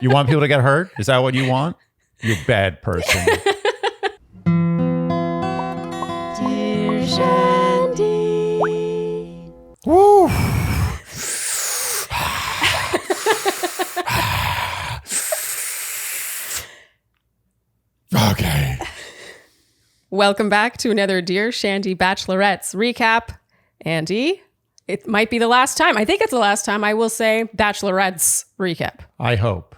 You want people to get hurt? Is that what you want? You bad person. Dear Shandy. Woo. Okay. Welcome back to another Dear Shandy Bachelorette's recap. Andy, it might be the last time. I think it's the last time I will say Bachelorette's recap. I hope.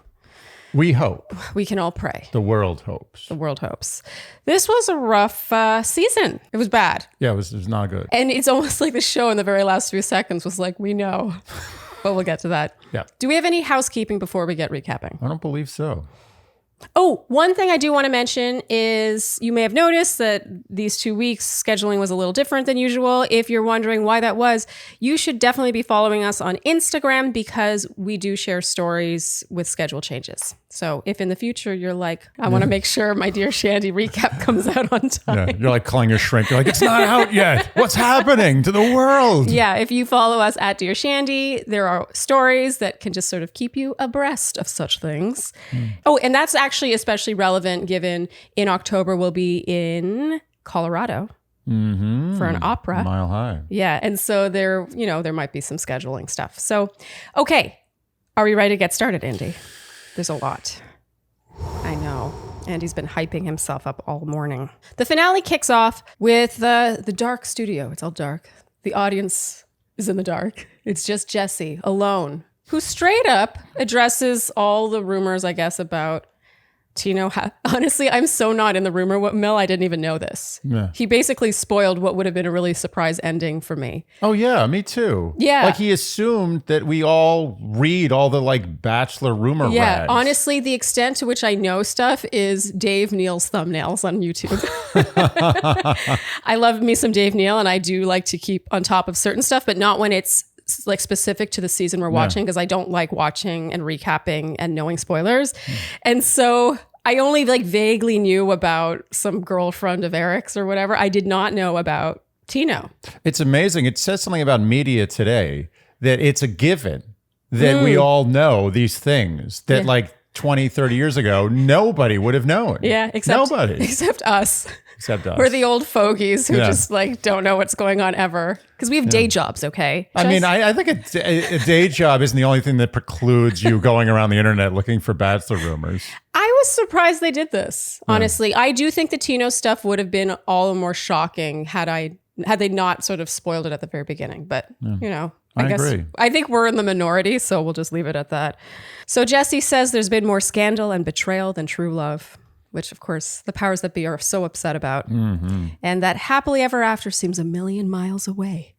We hope. We can all pray. The world hopes. The world hopes. This was a rough season. It was bad. Yeah, it was not good. And it's almost like the show in the very last few seconds was like, we know. But we'll get to that. Yeah. Do we have any housekeeping before we get recapping? I don't believe so. Oh, one thing I do want to mention is you may have noticed that these 2 weeks scheduling was a little different than usual. If you're wondering why that was, you should definitely be following us on Instagram because we do share stories with schedule changes. So if in the future you're like, I want to make sure my Dear Shandy recap comes out on time. Yeah, you're like calling your shrink. You're like, it's not out yet. What's happening to the world? Yeah, if you follow us at Dear Shandy, there are stories that can just sort of keep you abreast of such things. Oh, and that's actually especially relevant given in October we'll be in Colorado for an opera. Mile High. Yeah, and so there might be some scheduling stuff. So, okay, are we ready to get started, Andy? There's a lot. I know. Andy's been hyping himself up all morning. The finale kicks off with the dark studio. It's all dark. The audience is in the dark. It's just Jesse alone, who straight up addresses all the rumors, I guess, about Tino. Honestly, I'm so not in the rumor mill. I didn't even know this. Yeah. He basically spoiled what would have been a really surprise ending for me. Oh, yeah, me too. Yeah. Like he assumed that we all read all the like Bachelor rumor rags. Honestly, the extent to which I know stuff is Dave Neal's thumbnails on YouTube. I love me some Dave Neal, and I do like to keep on top of certain stuff, but not when it's like specific to the season we're watching, because I don't like watching and recapping and knowing spoilers. And so I only like vaguely knew about some girlfriend of Erich's or whatever. I did not know about Tino. It's amazing. It says something about media today that it's a given that we all know these things that like 20, 30 years ago, nobody would have known. Yeah, except us. Except us. We're the old fogies who just like don't know what's going on ever. Because we have day jobs, okay? I mean, I think a day job isn't the only thing that precludes you going around the internet looking for Bachelor rumors. I was surprised they did this, honestly. I do think the Tino stuff would have been all the more shocking had they not sort of spoiled it at the very beginning. But, I guess agree. I think we're in the minority, so we'll just leave it at that. So Jesse says there's been more scandal and betrayal than true love, which, of course, the powers that be are so upset about. And that happily ever after seems a million miles away.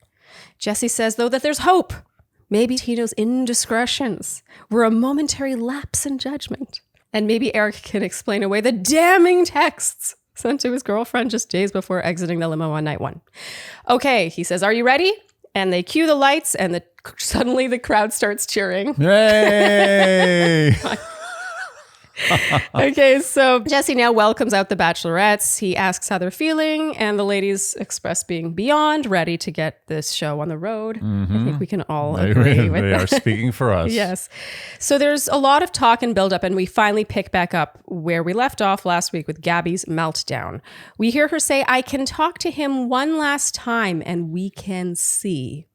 Jesse says, though, that there's hope. Maybe Tino's indiscretions were a momentary lapse in judgment. And maybe Erich can explain away the damning texts sent to his girlfriend just days before exiting the limo on night one. Okay, he says, are you ready? And they cue the lights, and suddenly the crowd starts cheering. Yay! Okay, so Jesse now welcomes out the Bachelorettes. He asks how they're feeling, and the ladies express being beyond ready to get this show on the road. I think we can all agree with that. They are speaking for us. Yes. So there's a lot of talk and build up, and we finally pick back up where we left off last week with Gabby's meltdown. We hear her say, I can talk to him one last time, and we can see.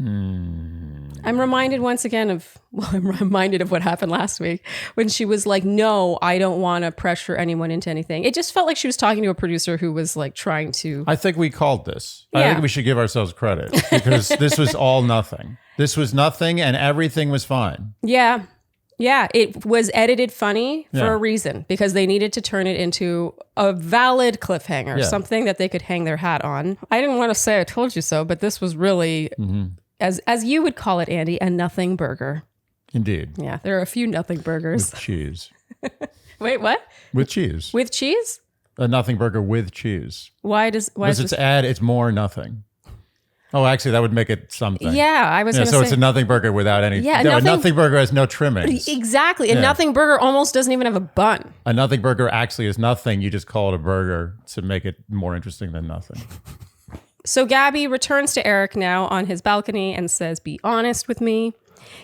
I'm reminded once again of what happened last week when she was like, no, I don't want to pressure anyone into anything. It just felt like she was talking to a producer who was like trying to. I think we called this. I think we should give ourselves credit because this was all nothing. This was nothing and everything was fine. Yeah. Yeah. It was edited funny for a reason because they needed to turn it into a valid cliffhanger, something that they could hang their hat on. I didn't want to say I told you so, but this was really... As you would call it, Andy, a nothing burger. Indeed. Yeah, there are a few nothing burgers. With cheese. Wait, what? With cheese. With cheese? A nothing burger with cheese. Why does it's more nothing. Oh, actually, that would make it something. Yeah, I was going to say. So it's a nothing burger without any. Yeah, a nothing burger has no trimmings. Exactly. A nothing burger almost doesn't even have a bun. A nothing burger actually is nothing. You just call it a burger to make it more interesting than nothing. So Gabby returns to Erich now on his balcony and says, be honest with me.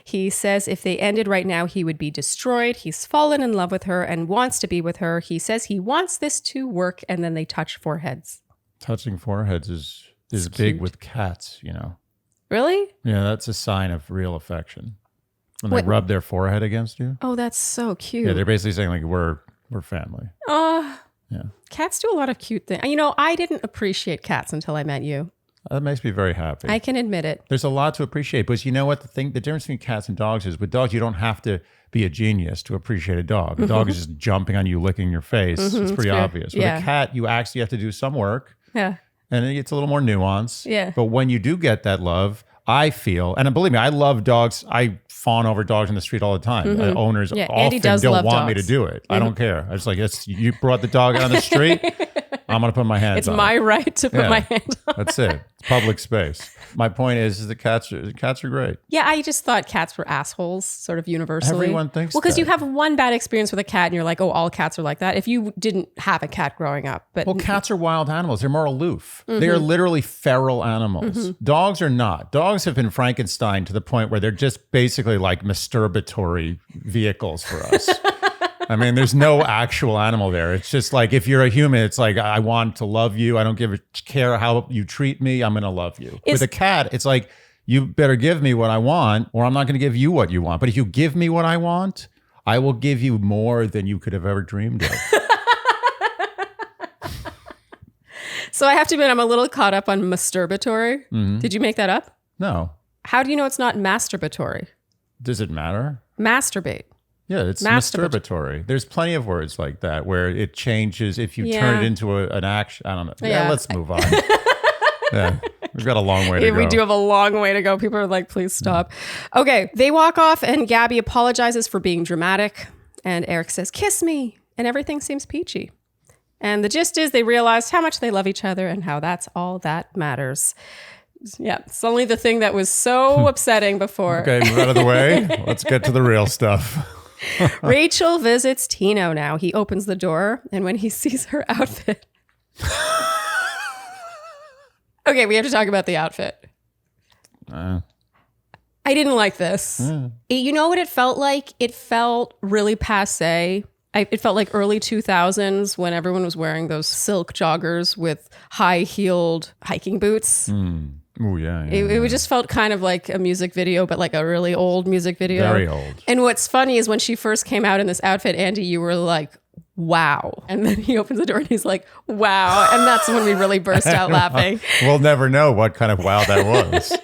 He says if they ended right now, he would be destroyed. He's fallen in love with her and wants to be with her. He says he wants this to work, and then they touch foreheads. Touching foreheads is big cute. with cats, you know. Really? Yeah, that's a sign of real affection. When they rub their forehead against you. Oh, that's so cute. Yeah, they're basically saying like we're family. Yeah. Cats do a lot of cute things. You know, I didn't appreciate cats until I met you. That makes me very happy. I can admit it. There's a lot to appreciate, but you know what? The difference between cats and dogs is with dogs, you don't have to be a genius to appreciate a dog. A dog is just jumping on you, licking your face. It's pretty obvious. With a cat, you actually have to do some work. Yeah. And it's a little more nuance. Yeah. But when you do get that love, I feel, and believe me, I love dogs. I fawn over dogs in the street all the time. Owners often don't want me to do it. I don't care. I just like, you brought the dog out on the street. I'm going to put my hands on it. It's my right to put my hand on it. That's it. It's public space. My point is the cats are great. Yeah, I just thought cats were assholes, sort of universally. Everyone thinks Well, because that. you have one bad experience with a cat and you're like, oh, all cats are like that. If you didn't have a cat growing up. But Well, cats are wild animals. They're more aloof. They are literally feral animals. Dogs are not. Dogs have been Frankenstein to the point where they're just basically like masturbatory vehicles for us. I mean, there's no actual animal there. It's just like if you're a human, it's like I want to love you. I don't care how you treat me. I'm going to love you. With a cat, it's like you better give me what I want, or I'm not going to give you what you want. But if you give me what I want, I will give you more than you could have ever dreamed of. So I have to admit, I'm a little caught up on masturbatory. Did you make that up? No. How do you know it's not masturbatory? Does it matter? Masturbate. Yeah, it's masturbatory. There's plenty of words like that where it changes if you turn it into an action. I don't know. Yeah, let's move on. We've got a long way to go. We do have a long way to go. People are like, please stop. Okay, they walk off and Gabby apologizes for being dramatic. And Erich says, kiss me. And everything seems peachy. And the gist is they realized how much they love each other and how that's all that matters. Yeah, it's only the thing that was so upsetting before. Okay, move out of the way. Let's get to the real stuff. Rachel visits Tino now. He opens the door, and when he sees her outfit... Okay, we have to talk about the outfit. I didn't like this. You know what it felt like? It felt really passé. It felt like early 2000s when everyone was wearing those silk joggers with high-heeled hiking boots. Oh, yeah. It just felt kind of like a music video, but like a really old music video. Very old. And what's funny is when she first came out in this outfit, Andy, you were like, wow. And then he opens the door and he's like, wow. And that's when we really burst out laughing. We'll never know what kind of wow that was.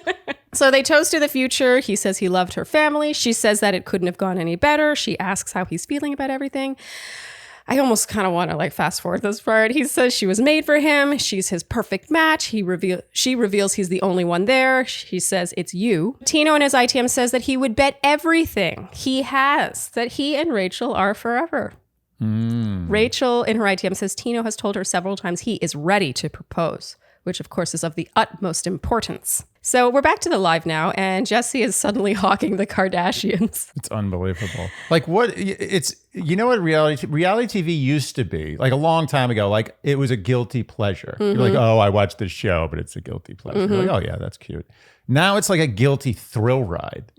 So they toast to the future. He says he loved her family. She says that it couldn't have gone any better. She asks how he's feeling about everything. I almost kind of want to like fast forward this part. He says she was made for him. She's his perfect match. She reveals he's the only one there. She says it's you. Tino in his ITM says that he would bet everything he has that he and Rachel are forever. Rachel in her ITM says Tino has told her several times he is ready to propose, which of course is of the utmost importance. So we're back to the live now, and Jesse is suddenly hawking the Kardashians. It's unbelievable. Like what it's, you know what reality TV used to be, like a long time ago, like it was a guilty pleasure. You're like, oh, I watched this show, but it's a guilty pleasure. You're like, oh yeah, that's cute. Now it's like a guilty thrill ride.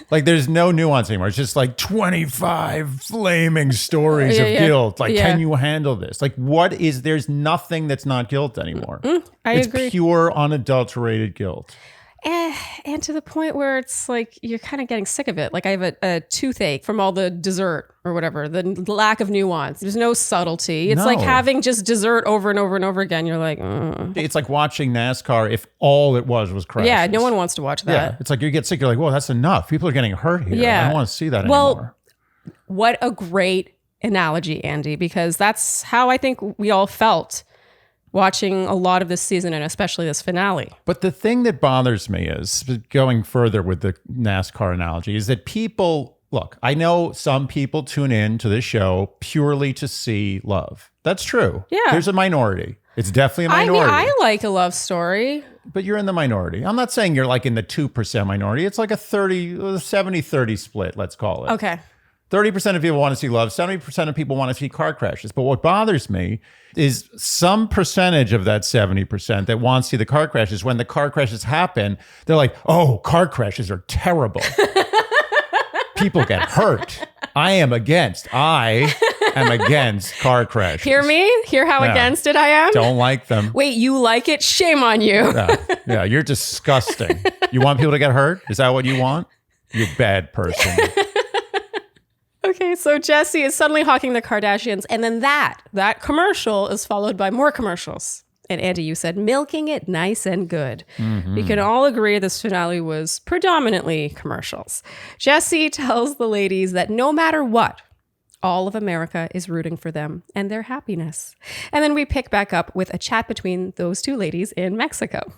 Like there's no nuance anymore. It's just like 25 flaming stories of guilt. Like, can you handle this? Like there's nothing that's not guilt anymore. I agree. It's pure unadulterated guilt. And to the point where it's like you're kind of getting sick of it. Like I have a toothache from all the dessert or whatever, the lack of nuance. There's no subtlety. It's like having just dessert over and over and over again. You're like, It's like watching NASCAR if all it was crashes. Yeah, no one wants to watch that. Yeah, it's like you get sick. You're like, whoa, that's enough. People are getting hurt here. Yeah. I don't want to see that anymore. What a great analogy, Andy, because that's how I think we all felt watching a lot of this season and especially this finale. But the thing that bothers me is, going further with the NASCAR analogy, is that people, look, I know some people tune in to this show purely to see love. That's true. Yeah. There's a minority. It's definitely a minority. I mean, I like a love story. But you're in the minority. I'm not saying you're like in the 2% minority. It's like a 70-30 split, let's call it. Okay. 30% of people want to see love. 70% of people want to see car crashes. But what bothers me is some percentage of that 70% that wants to see the car crashes, when the car crashes happen, they're like, oh, car crashes are terrible. People get hurt. I am against car crashes. Hear me? Hear how against it I am? Don't like them. Wait, you like it? Shame on you. Yeah, you're disgusting. You want people to get hurt? Is that what you want? You bad person. Okay, so Jesse is suddenly hawking the Kardashians, and then that commercial is followed by more commercials. And Andy, you said milking it nice and good. Mm-hmm. We can all agree this finale was predominantly commercials. Jesse tells the ladies that no matter what, all of America is rooting for them and their happiness. And then we pick back up with a chat between those two ladies in Mexico.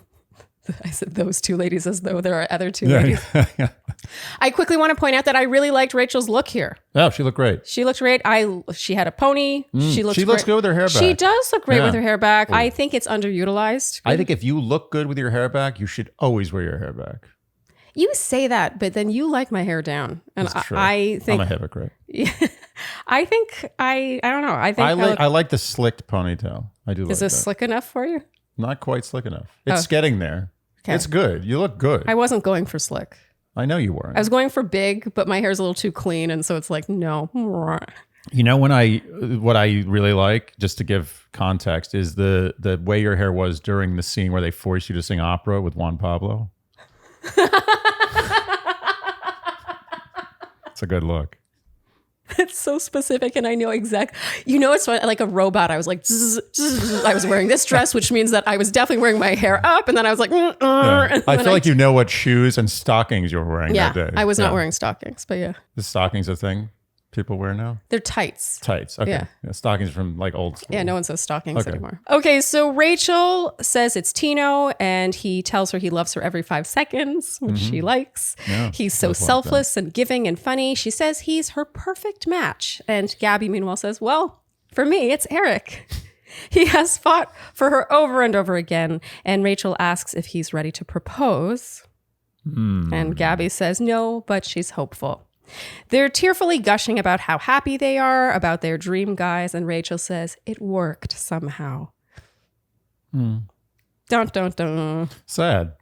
I said those two ladies as though there are other two ladies. I quickly want to point out that I really liked Rachel's look here. Oh, she looked great. She looked great. She had a pony. She looks good with her hair back. She does look great with her hair back. Ooh. I think it's underutilized. I think if you look good with your hair back, you should always wear your hair back. You say that, but then you like my hair down. And I think I'm a hypocrite. I don't know. I think I like the slicked ponytail. I do like that. Is this slick enough for you? Not quite slick enough. It's getting there. Okay. It's good. You look good. I wasn't going for slick. I know you weren't. I was going for big, but my hair's a little too clean, and so it's like, no. You know, what I really like, just to give context, is the way your hair was during the scene where they forced you to sing opera with Juan Pablo. It's a good look. It's so specific, and I know exactly. You know, it's like a robot. I was like, zzz, zzz. I was wearing this dress, which means that I was definitely wearing my hair up, and then I was like, yeah. I feel like you know what shoes and stockings you were wearing that day. I was not wearing stockings, but yeah. The stockings a thing people wear now? They're tights. Tights, okay. Yeah. Stockings from like old school. Yeah, no one says stockings anymore. Okay, so Rachel says it's Tino, and he tells her he loves her every 5 seconds, which she likes. Yeah, he's so selfless and giving and funny. She says he's her perfect match. And Gabby, meanwhile, says, well, for me, it's Erich. He has fought for her over and over again. And Rachel asks if he's ready to propose. And Gabby says no, but she's hopeful. They're tearfully gushing about how happy they are, about their dream guys, and Rachel says, it worked somehow. Dun, dun, dun. Sad.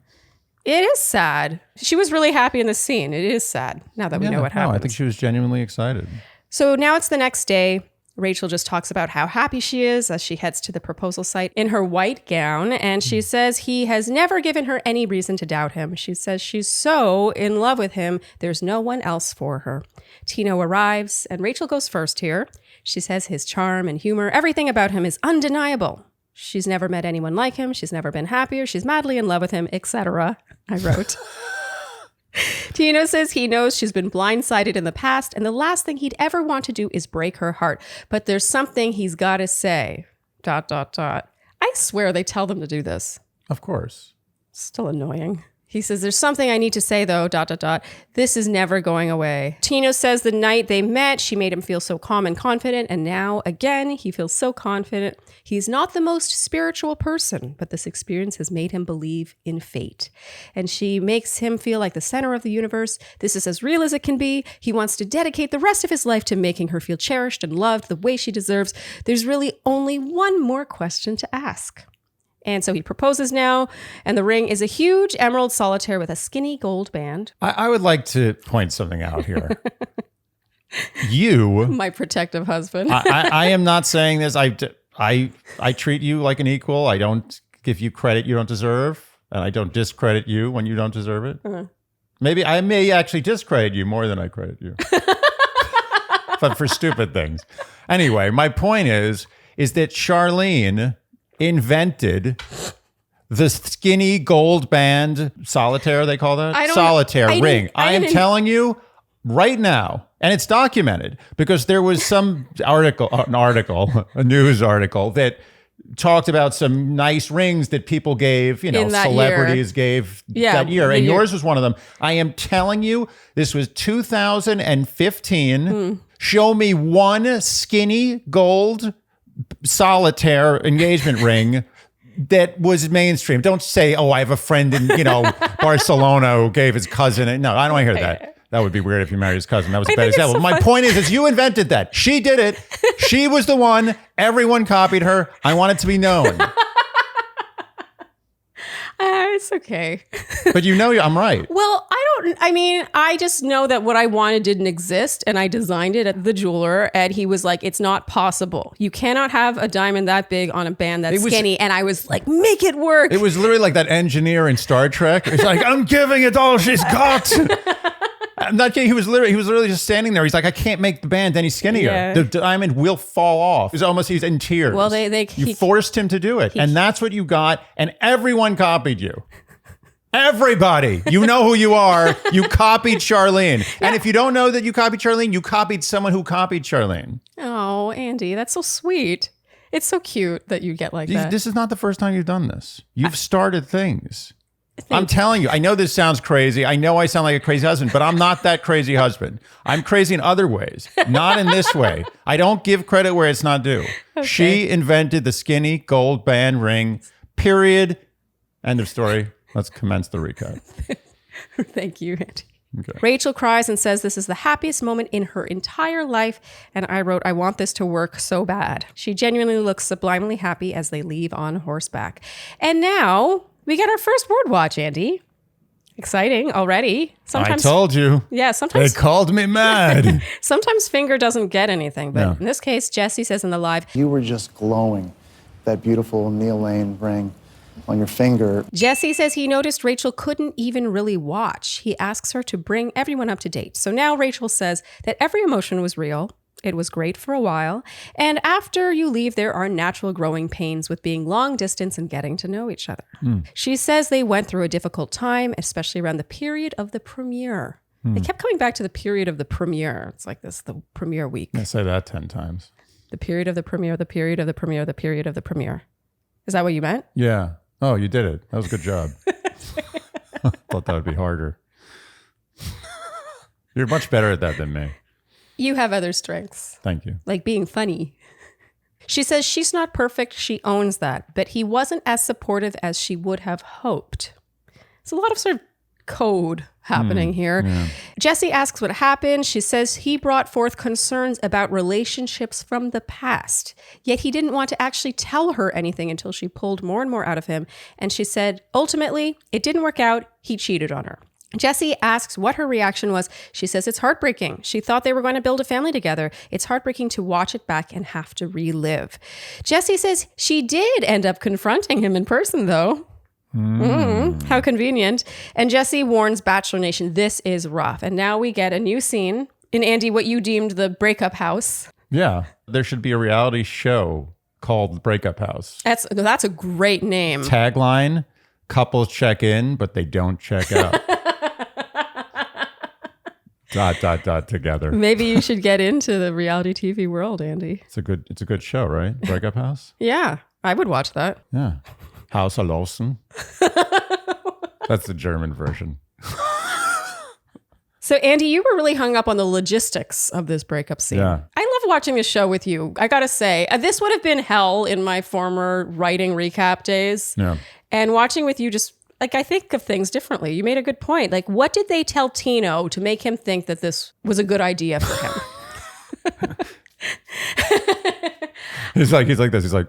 It is sad. She was really happy in the scene. It is sad, now that we know what happened. I think she was genuinely excited. So now it's the next day. Rachel just talks about how happy she is as she heads to the proposal site in her white gown. And she says he has never given her any reason to doubt him. She says she's so in love with him, there's no one else for her. Tino arrives, and Rachel goes first here. She says his charm and humor, everything about him is undeniable. She's never met anyone like him. She's never been happier. She's madly in love with him, etc. I wrote. Tino says he knows she's been blindsided in the past, and the last thing he'd ever want to do is break her heart. But there's something he's got to say. ... I swear they tell them to do this. Of course. Still annoying. He says, there's something I need to say, though, ... This is never going away. Tino says the night they met, she made him feel so calm and confident. And now, again, he feels so confident. He's not the most spiritual person, but this experience has made him believe in fate. And she makes him feel like the center of the universe. This is as real as it can be. He wants to dedicate the rest of his life to making her feel cherished and loved the way she deserves. There's really only one more question to ask. And so he proposes now, and the ring is a huge emerald solitaire with a skinny gold band. I would like to point something out here. You... My protective husband. I am not saying this. I treat you like an equal. I don't give you credit you don't deserve, and I don't discredit you when you don't deserve it. Maybe I may actually discredit you more than I credit you. But for stupid things. Anyway, my point is that Sharleen invented the skinny gold band solitaire, they call that? Solitaire ring. I am telling you right now, and it's documented because there was some a news article that talked about some nice rings that people gave, celebrities gave that year. And yours was one of them. I am telling you, this was 2015. Show me one skinny gold solitaire engagement ring that was mainstream. Don't say, I have a friend in, Barcelona who gave his cousin. No, I don't want to hear that. That would be weird if you married his cousin. That was a bad example. So my point is you invented that. She did it. She was the one. Everyone copied her. I want it to be known. I It's okay. But I'm right. Well, I just know that what I wanted didn't exist, and I designed it at the jeweler, and he was like, it's not possible. You cannot have a diamond that big on a band that's skinny. And I was like, make it work. It was literally like that engineer in Star Trek. It's like, I'm giving it all she's got. I'm not kidding. He was literally just standing there. He's like, I can't make the band any skinnier. Yeah. The diamond will fall off. He's in tears. Well, you forced him to do it. And that's what you got. And everyone copied you. Everybody, you know who you are. You copied Sharleen. And if you don't know that you copied Sharleen, you copied someone who copied Sharleen. Oh, Andy, that's so sweet. It's so cute that you get like that. This is not the first time you've done this. You've started things. I'm telling you, I know this sounds crazy. I know I sound like a crazy husband, but I'm not that crazy husband. I'm crazy in other ways, not in this way. I don't give credit where it's not due. Okay. She invented the skinny gold band ring, period. End of story. Let's commence the recap. Thank you, Andy. Okay. Rachel cries and says this is the happiest moment in her entire life. And I wrote, I want this to work so bad. She genuinely looks sublimely happy as they leave on horseback. And now we get our first word watch, Andy. Exciting already. Sometimes, I told you. Yeah, sometimes. They called me mad. Sometimes Finger doesn't get anything. But in this case, Jesse says in the live, you were just glowing. That beautiful Neil Lane ring on your finger. Jesse says he noticed Rachel couldn't even really watch. He asks her to bring everyone up to date. So now Rachel says that every emotion was real. It was great for a while. And after you leave, there are natural growing pains with being long distance and getting to know each other. She says they went through a difficult time, especially around the period of the premiere. They kept coming back to the period of the premiere. It's like this, the premiere week. I say that 10 times. The period of the premiere, the period of the premiere, the period of the premiere. Is that what you meant? Yeah. Oh, you did it. That was a good job. Thought that would be harder. You're much better at that than me. You have other strengths. Thank you. Like being funny. She says she's not perfect. She owns that. But he wasn't as supportive as she would have hoped. It's a lot of sort of code happening here. Yeah. Jesse asks what happened. She says he brought forth concerns about relationships from the past, yet he didn't want to actually tell her anything until she pulled more and more out of him. And she said, ultimately, it didn't work out. He cheated on her. Jesse asks what her reaction was. She says it's heartbreaking. She thought they were going to build a family together. It's heartbreaking to watch it back and have to relive. Jesse says she did end up confronting him in person, though. How convenient. And Jesse warns Bachelor Nation, this is rough. And now we get a new scene in, Andy, what you deemed the breakup house. Yeah. There should be a reality show called The Breakup House. That's a great name. Tagline, couples check in, but they don't check out. ... together. Maybe you should get into the reality TV world, Andy. It's a good show, right? Breakup House? Yeah, I would watch that. Yeah. House of Lawson. That's the German version. So, Andy, you were really hung up on the logistics of this breakup scene. Yeah. I love watching this show with you. I got to say, this would have been hell in my former writing recap days. Yeah. And watching with you just, like, I think of things differently. You made a good point. Like, what did they tell Tino to make him think that this was a good idea for him? He's like this. He's like,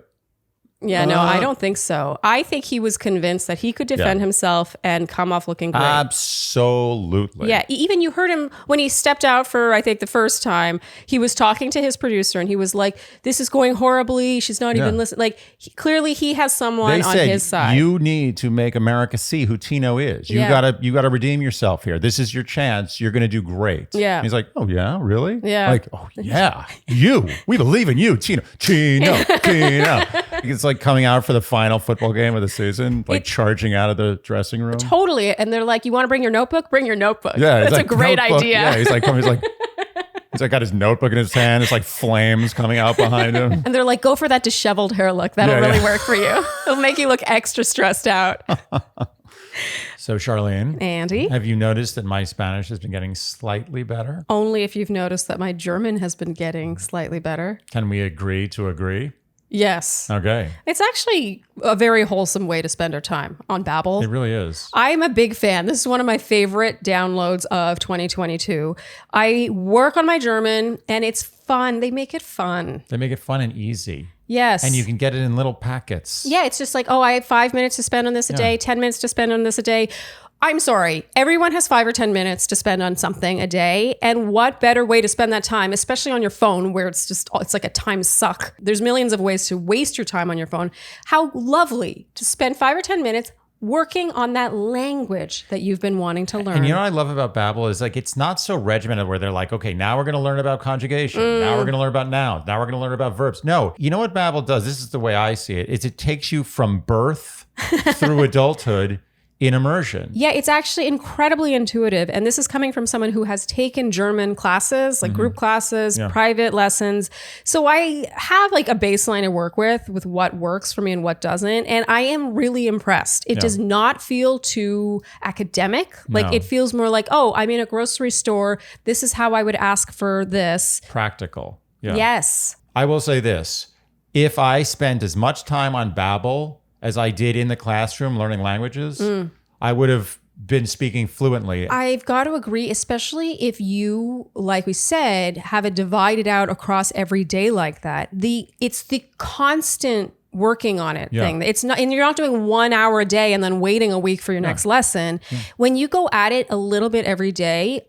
yeah, no, I don't think so. I think he was convinced that he could defend himself and come off looking great. Absolutely. Yeah, even you heard him when he stepped out for, I think, the first time. He was talking to his producer and he was like, this is going horribly. She's not even listening. Like, clearly he has someone on his side. You need to make America see who Tino is. You gotta redeem yourself here. This is your chance. You're gonna do great. Yeah. And he's like, oh yeah, really? Yeah. Like, oh yeah, we believe in you, Tino. It's like coming out for the final football game of the season, like charging out of the dressing room. Totally. And they're like, you want to bring your notebook? Bring your notebook. Yeah. That's like, a great idea. Yeah. He's like got his notebook in his hand. It's like flames coming out behind him. And they're like, go for that disheveled hair look. That'll really work for you. It'll make you look extra stressed out. So, Sharleen. Andy. Have you noticed that my Spanish has been getting slightly better? Only if you've noticed that my German has been getting slightly better. Can we agree to agree? Yes. Okay. It's actually a very wholesome way to spend our time on Babbel. It really is. I'm a big fan. This is one of my favorite downloads of 2022. I work on my German and it's fun. They make it fun. They make it fun and easy. Yes. And you can get it in little packets. Yeah, it's just like, oh, I have 5 minutes to spend on this a day, 10 minutes to spend on this a day. I'm sorry. Everyone has 5 or 10 minutes to spend on something a day. And what better way to spend that time, especially on your phone where it's like a time suck. There's millions of ways to waste your time on your phone. How lovely to spend 5 or 10 minutes working on that language that you've been wanting to learn. And you know what I love about Babbel is like, it's not so regimented where they're like, okay, now we're going to learn about conjugation. Now we're going to learn about nouns. Now we're going to learn about verbs. No, you know what Babbel does? This is the way I see it, is it takes you from birth through adulthood in immersion. Yeah, it's actually incredibly intuitive. And this is coming from someone who has taken German classes, like group classes, private lessons. So I have like a baseline to work with what works for me and what doesn't. And I am really impressed. It does not feel too academic. Like it feels more like, oh, I'm in a grocery store. This is how I would ask for this. Practical. Yeah. Yes. I will say this. If I spent as much time on Babbel as I did in the classroom learning languages, I would have been speaking fluently. I've got to agree, especially if you, like we said, have it divided out across every day like that. It's the constant working on it thing. It's not, and you're not doing 1 hour a day and then waiting a week for your next lesson. When you go at it a little bit every day,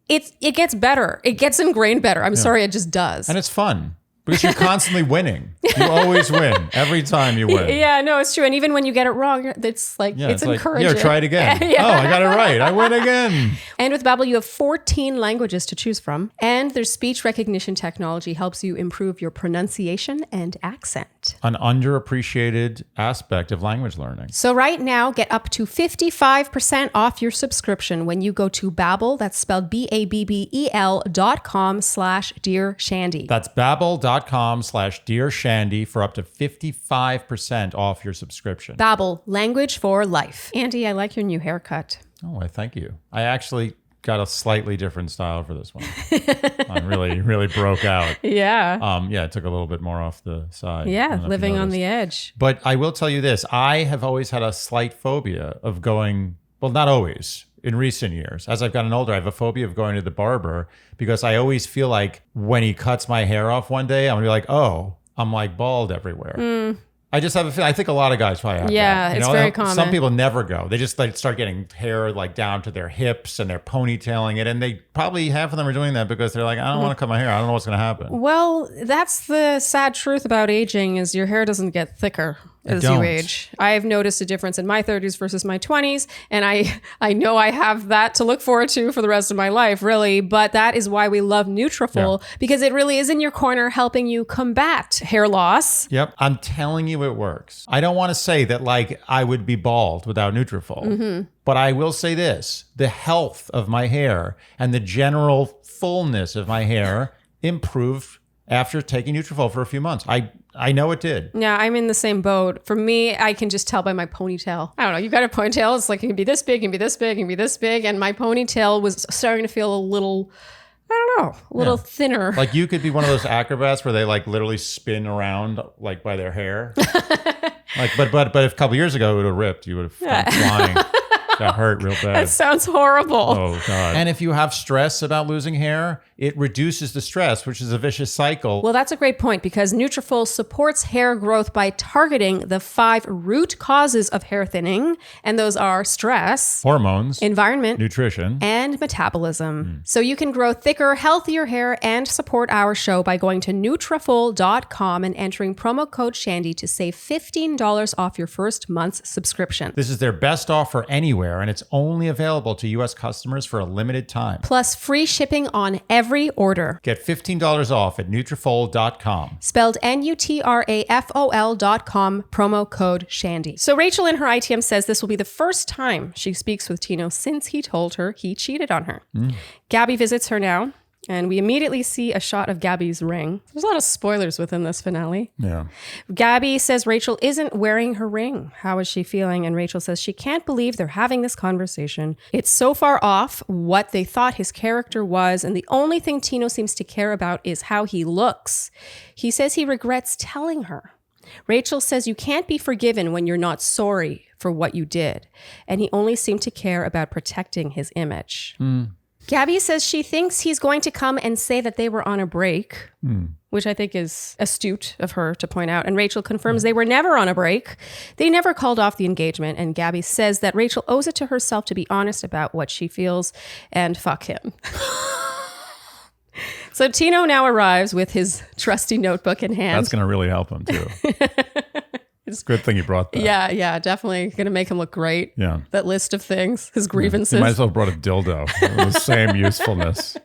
it gets better. It gets ingrained better. I'm sorry, it just does. And it's fun. Because you're constantly winning. You always win. Every time you win. Yeah, no, it's true. And even when you get it wrong, it's like, it's encouraging. Like, try it again. Oh, I got it right. I win again. And with Babbel, you have 14 languages to choose from. And their speech recognition technology helps you improve your pronunciation and accent. An underappreciated aspect of language learning. So right now, get up to 55% off your subscription when you go to Babbel, that's spelled BABBEL.com/dearshandy. That's Babbel.com/dearshandy for up to 55% off your subscription. Babbel, language for life. Andy, I like your new haircut. Oh, I thank you. I actually got a slightly different style for this one. I really broke out. Yeah. It took a little bit more off the side. Yeah, living on the edge. But I will tell you this. I have always had a slight phobia of going, well, not always. In recent years, as I've gotten older, I have a phobia of going to the barber because I always feel like when he cuts my hair off one day, I'm gonna be like, oh, I'm like bald everywhere. I just have a feeling, I think a lot of guys probably have that. Yeah, it's very common. Some people never go. They just like start getting hair like down to their hips and they're ponytailing it. And they probably, half of them are doing that because they're like, I don't want to cut my hair. I don't know what's going to happen. Well, that's the sad truth about aging is your hair doesn't get thicker as you age. I've noticed a difference in my 30s versus my 20s. And I know I have that to look forward to for the rest of my life, really. But that is why we love Nutrafol, because it really is in your corner helping you combat hair loss. Yep. I'm telling you it works. I don't want to say that like I would be bald without Nutrafol. But I will say this, the health of my hair and the general fullness of my hair improved after taking Nutrafol for a few months. I know it did. Yeah, I'm in the same boat. For me, I can just tell by my ponytail. I don't know. You got a ponytail. It's like it can be this big, it can be this big, it can be this big. And my ponytail was starting to feel a little, I don't know, a little thinner. Like you could be one of those acrobats where they like literally spin around like by their hair. Like, but if a couple years ago it would have ripped, you would have gone flying. That hurt real bad. That sounds horrible. Oh, God. And if you have stress about losing hair, it reduces the stress, which is a vicious cycle. Well, that's a great point because Nutrafol supports hair growth by targeting the 5 root causes of hair thinning. And those are stress, hormones, environment, nutrition, and metabolism. So you can grow thicker, healthier hair and support our show by going to Nutrafol.com and entering promo code Shandy to save $15 off your first month's subscription. This is their best offer anywhere, and it's only available to U.S. customers for a limited time. Plus free shipping on every order. Get $15 off at Nutrafol.com. Spelled Nutrafol.com, promo code Shandy. So Rachel in her ITM says this will be the first time she speaks with Tino since he told her he cheated on her. Gabby visits her now. And we immediately see a shot of Gabby's ring. There's a lot of spoilers within this finale. Yeah. Gabby says Rachel isn't wearing her ring. How is she feeling? And Rachel says she can't believe they're having this conversation. It's so far off what they thought his character was. And the only thing Tino seems to care about is how he looks. He says he regrets telling her. Rachel says you can't be forgiven when you're not sorry for what you did. And he only seemed to care about protecting his image. Gabby says she thinks he's going to come and say that they were on a break, which I think is astute of her to point out. And Rachel confirms they were never on a break. They never called off the engagement. And Gabby says that Rachel owes it to herself to be honest about what she feels and fuck him. So Tino now arrives with his trusty notebook in hand. That's going to really help him too. It's a good thing you brought that. Yeah, definitely going to make him look great. Yeah. That list of things, his grievances. You might as well have brought a dildo. The same usefulness.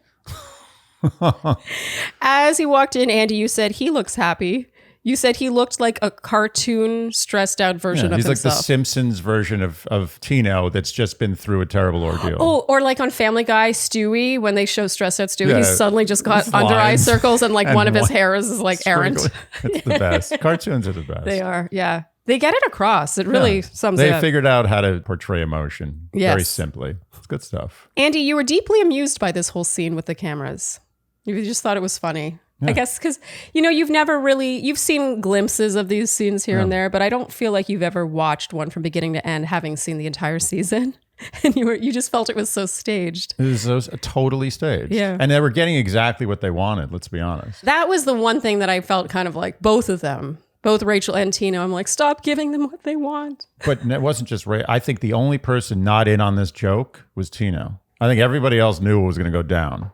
As he walked in, Andy, you said he looks happy. You said he looked like a cartoon, stressed out version of himself. He's like the Simpsons version of Tino that's just been through a terrible ordeal. Oh, or like on Family Guy, Stewie, when they show stressed out Stewie, he's suddenly just got under eye circles and like one of his hairs is like errant. It's the best. Cartoons are the best. They are, yeah. They get it across. It really sums it up. They figured out how to portray emotion very simply. It's good stuff. Andy, you were deeply amused by this whole scene with the cameras. You just thought it was funny. Yeah. I guess because, you've seen glimpses of these scenes here and there, but I don't feel like you've ever watched one from beginning to end, having seen the entire season. And you just felt it was so staged. It was totally staged. Yeah. And they were getting exactly what they wanted, let's be honest. That was the one thing that I felt kind of like both of them, both Rachel and Tino, I'm like, stop giving them what they want. But it wasn't just Ray. I think the only person not in on this joke was Tino. I think everybody else knew it was going to go down.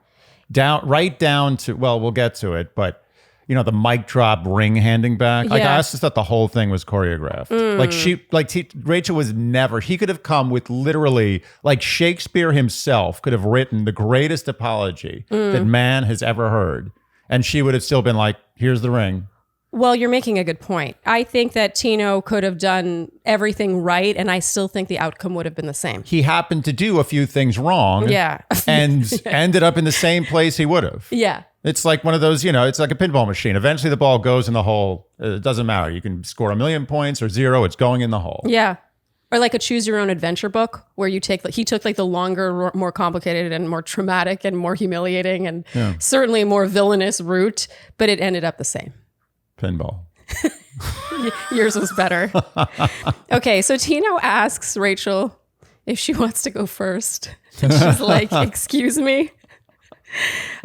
Right down to, well, we'll get to it, but the mic drop ring handing back. Like I just thought the whole thing was choreographed. Rachel was never, he could have come with literally, like Shakespeare himself could have written the greatest apology that man has ever heard. And she would have still been like, here's the ring. Well, you're making a good point. I think that Tino could have done everything right, and I still think the outcome would have been the same. He happened to do a few things wrong. Yeah. And ended up in the same place he would have. Yeah. It's like one of those, it's like a pinball machine. Eventually the ball goes in the hole. It doesn't matter. You can score 1,000,000 points or 0. It's going in the hole. Yeah. Or like a choose your own adventure book where he took like the longer, more complicated and more traumatic and more humiliating and certainly more villainous route, but it ended up the same. Pinball. Yours was better. Okay, so Tino asks Rachel if she wants to go first. And she's like, excuse me?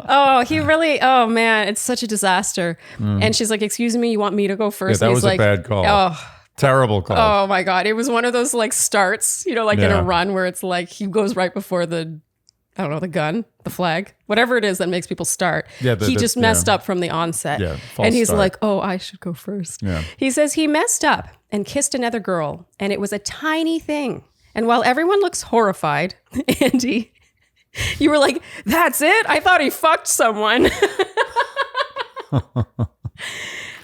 Oh man, it's such a disaster. And she's like, excuse me, you want me to go first? Yeah, that was like, a bad call. Oh, terrible call. Oh my God. It was one of those like starts, in a run where it's like he goes right before the gun, the flag, whatever it is that makes people start. Yeah, he just messed up from the onset. Yeah, and he's like, oh, I should go first. Yeah. He says he messed up and kissed another girl, and it was a tiny thing. And while everyone looks horrified, Andy, you were like, that's it? I thought he fucked someone.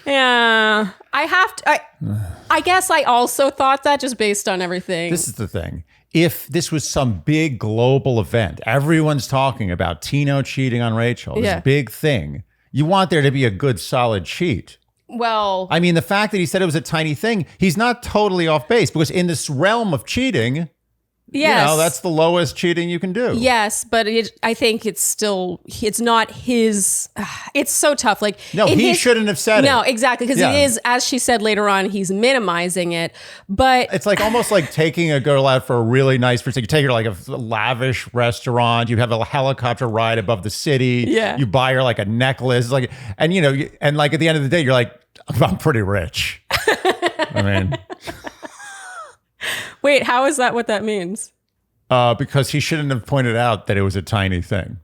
Yeah. I guess I also thought that just based on everything. This is the thing. If this was some big global event, everyone's talking about Tino cheating on Rachel, this big thing, you want there to be a good, solid cheat. Well, I mean, the fact that he said it was a tiny thing, he's not totally off base because in this realm of cheating, that's the lowest cheating you can do. Yes, but I think it's not his. It's so tough. Like, no, he shouldn't have said it. No, exactly, because he is, as she said later on, he's minimizing it. But it's like almost like taking a girl out for a really nice first. You take her to like a lavish restaurant. You have a helicopter ride above the city. Yeah, you buy her like a necklace. Like, and and like at the end of the day, you're like, I'm pretty rich. I mean. Wait, how is that what that means? Because he shouldn't have pointed out that it was a tiny thing.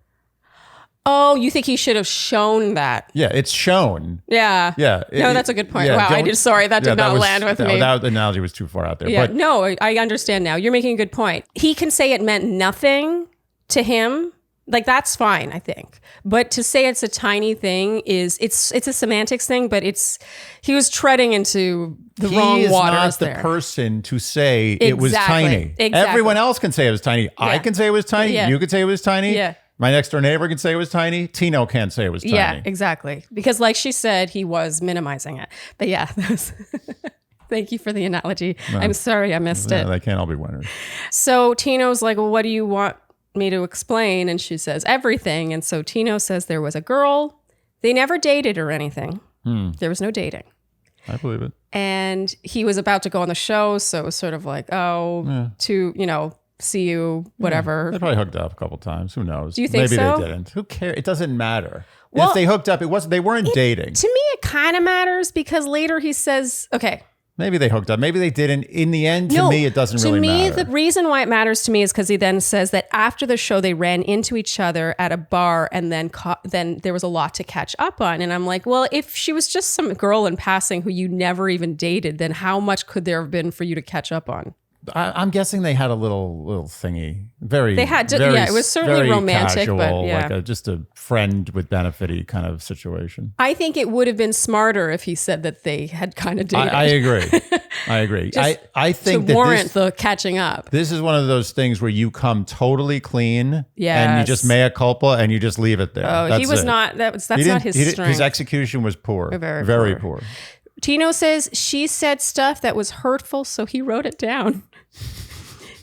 Oh, you think he should have shown that? Yeah, it's shown. Yeah. Yeah. No, that's a good point. Yeah, wow, that did not land with me. That analogy was too far out there. Yeah, but, no, I understand now. You're making a good point. He can say it meant nothing to him. Like, that's fine, I think. But to say it's a tiny thing it's a semantics thing, but he was treading into the wrong waters there. He is not the person to say it was tiny. Exactly. Everyone else can say it was tiny. Yeah. I can say it was tiny. Yeah. You could say it was tiny. Yeah. My next door neighbor can say it was tiny. Tino can't say it was tiny. Yeah, exactly. Because like she said, he was minimizing it. But yeah, thank you for the analogy. No. I'm sorry I missed it. They can't all be winners. So Tino's like, well, what do you want me to explain? And she says everything. And so Tino says there was a girl. They never dated or anything. There was no dating. I believe it. And he was about to go on the show. So it was sort of like, see you, whatever. They probably hooked up a couple times. Who knows? Do you think Maybe so? they didn't. Who cares? It doesn't matter. Well, if they hooked up, they weren't dating. To me, it kind of matters because later he says, okay. Maybe they hooked up. Maybe they didn't. In the end, to me, it doesn't really matter. To me, the reason why it matters to me is because he then says that after the show, they ran into each other at a bar and then there was a lot to catch up on. And I'm like, well, if she was just some girl in passing who you never even dated, then how much could there have been for you to catch up on? I'm guessing they had a little thingy. They had, it was certainly romantic, casual, but yeah. like just a friend with benefit-y kind of situation. I think it would have been smarter if he said that they had kind of dated. I agree. I think to warrant the catching up. This is one of those things where you come totally clean, yes. and you just mea culpa, and you just leave it there. Oh, he was not. That's not his strength. His execution was poor, very poor. Tino says she said stuff that was hurtful, so he wrote it down.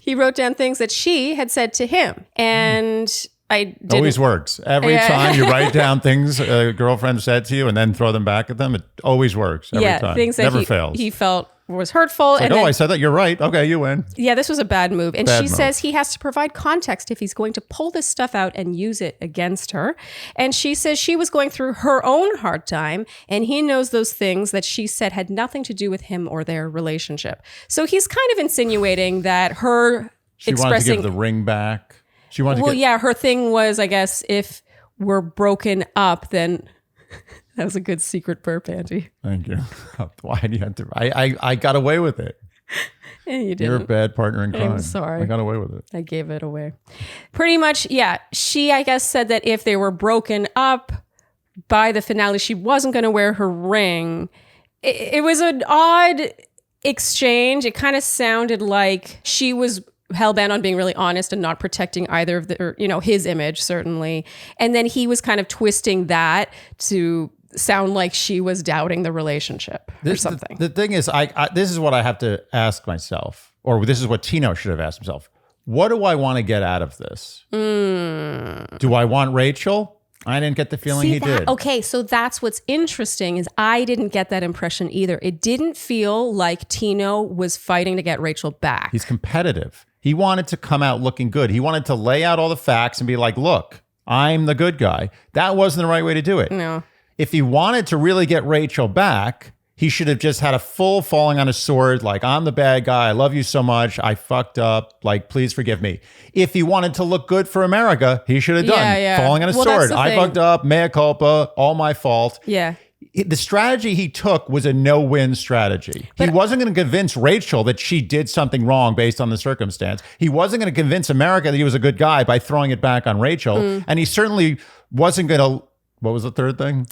He wrote down things that she had said to him, and I didn't. Always works. Every time you write down things a girlfriend said to you and then throw them back at them, it always works every time. Things that Never fails. He felt was hurtful. It's like, I said that. You're right. Okay, you win. Yeah, this was a bad move. And she says he has to provide context if he's going to pull this stuff out and use it against her. And she says she was going through her own hard time, and he knows those things that she said had nothing to do with him or their relationship. So he's kind of insinuating that she wanted to give the ring back. She wanted to her thing was, I guess, if we're broken up, then... That was a good secret burp, Andy. Thank you. Why do you have to? I got away with it. And you didn't. You're a bad partner in crime. I'm sorry. I got away with it. I gave it away. Pretty much, yeah. She, I guess, said that if they were broken up by the finale, she wasn't going to wear her ring. It was an odd exchange. It kind of sounded like she was hell-bent on being really honest and not protecting either of his image, certainly. And then he was kind of twisting that to sound like she was doubting the relationship or something. The thing is, this is what I have to ask myself, or this is what Tino should have asked himself. What do I want to get out of this? Do I want Rachel? I didn't get the feeling he did. Okay, so that's what's interesting is I didn't get that impression either. It didn't feel like Tino was fighting to get Rachel back. He's competitive. He wanted to come out looking good. He wanted to lay out all the facts and be like, look, I'm the good guy. That wasn't the right way to do it. No. If he wanted to really get Rachel back, he should have just had a full falling on his sword, like, I'm the bad guy. I love you so much. I fucked up. Like, please forgive me. If he wanted to look good for America, he should have done falling on his sword. I fucked up, mea culpa, all my fault. Yeah. The strategy he took was a no-win strategy. He wasn't going to convince Rachel that she did something wrong based on the circumstance. He wasn't going to convince America that he was a good guy by throwing it back on Rachel. And he certainly wasn't going to... What was the third thing?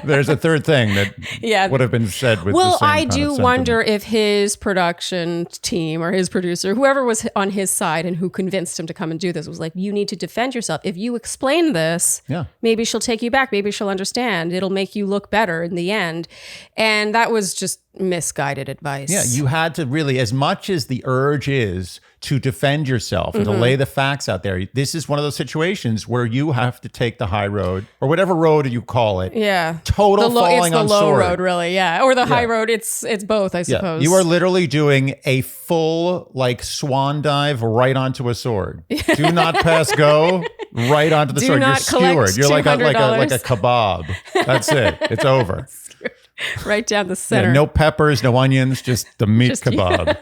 There's a third thing that would have been said with the same I kind do of wonder if his production team or his producer, whoever was on his side and who convinced him to come and do this, was like, you need to defend yourself. If you explain this, maybe she'll take you back. Maybe she'll understand. It'll make you look better in the end. And that was just misguided advice. Yeah, you had to really, as much as the urge is to defend yourself and to lay the facts out there, this is one of those situations where you have to take the high road, or whatever road you call it. Yeah. Total falling on sword. It's the low road, really, yeah. Or the high road, it's both, I suppose. You are literally doing a full, like, swan dive right onto a sword. Do not pass go, right onto the sword. You're skewered. You're like a kebab. That's it. It's over. Right down the center. Yeah, no peppers, no onions, just the meat kebab.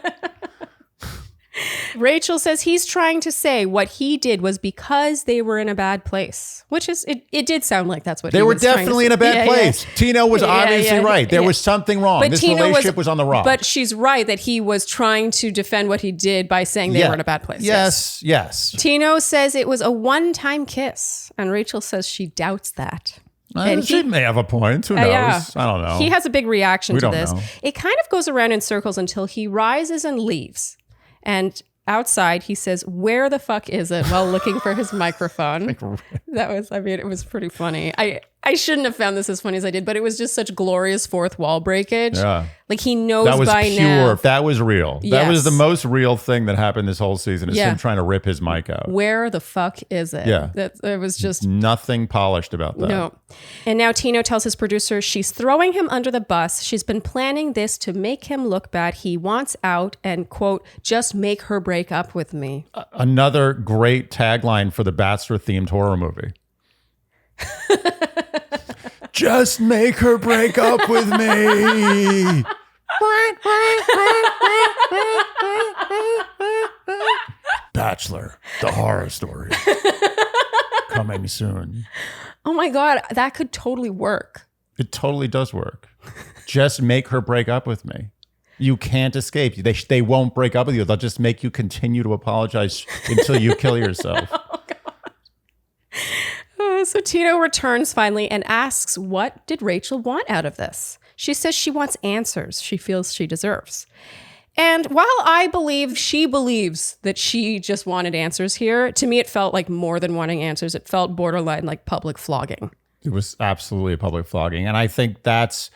Rachel says he's trying to say what he did was because they were in a bad place, which is, it did sound like that's what they he were was trying to definitely say. in a bad place. Tino was obviously right. There was something wrong. But this Tino relationship was on the rocks. But she's right that he was trying to defend what he did by saying they were in a bad place. Yes. Tino says it was a one-time kiss, and Rachel says she doubts that. And she may have a point. Who knows? I don't know. He has a big reaction to this. Know. It kind of goes around in circles until he rises and leaves. And outside, he says, "Where the fuck is it?" while looking for his microphone. It was pretty funny. I shouldn't have found this as funny as I did, but it was just such glorious fourth wall breakage. Yeah. Like he knows That was by pure. now. That was real. That Yes. was the most real thing that happened this whole season is him trying to rip his mic out. Where the fuck is it? Yeah. It was just Nothing polished about that. no. And now Tino tells his producer she's throwing him under the bus. She's been planning this to make him look bad. He wants out and, quote, just make her break up with me. Another great tagline for the Bachelor themed horror movie. Just make her break up with me. Bachelor, the horror story. Coming soon. Oh my God, that could totally work. It totally does work. Just make her break up with me. You can't escape. They won't break up with you. They'll just make you continue to apologize until you kill yourself. So Tino returns finally and asks, what did Rachel want out of this? She says she wants answers she feels she deserves. And while I believe she believes that she just wanted answers here, to me it felt like more than wanting answers. It felt borderline like public flogging. It was absolutely a public flogging. And I think that's,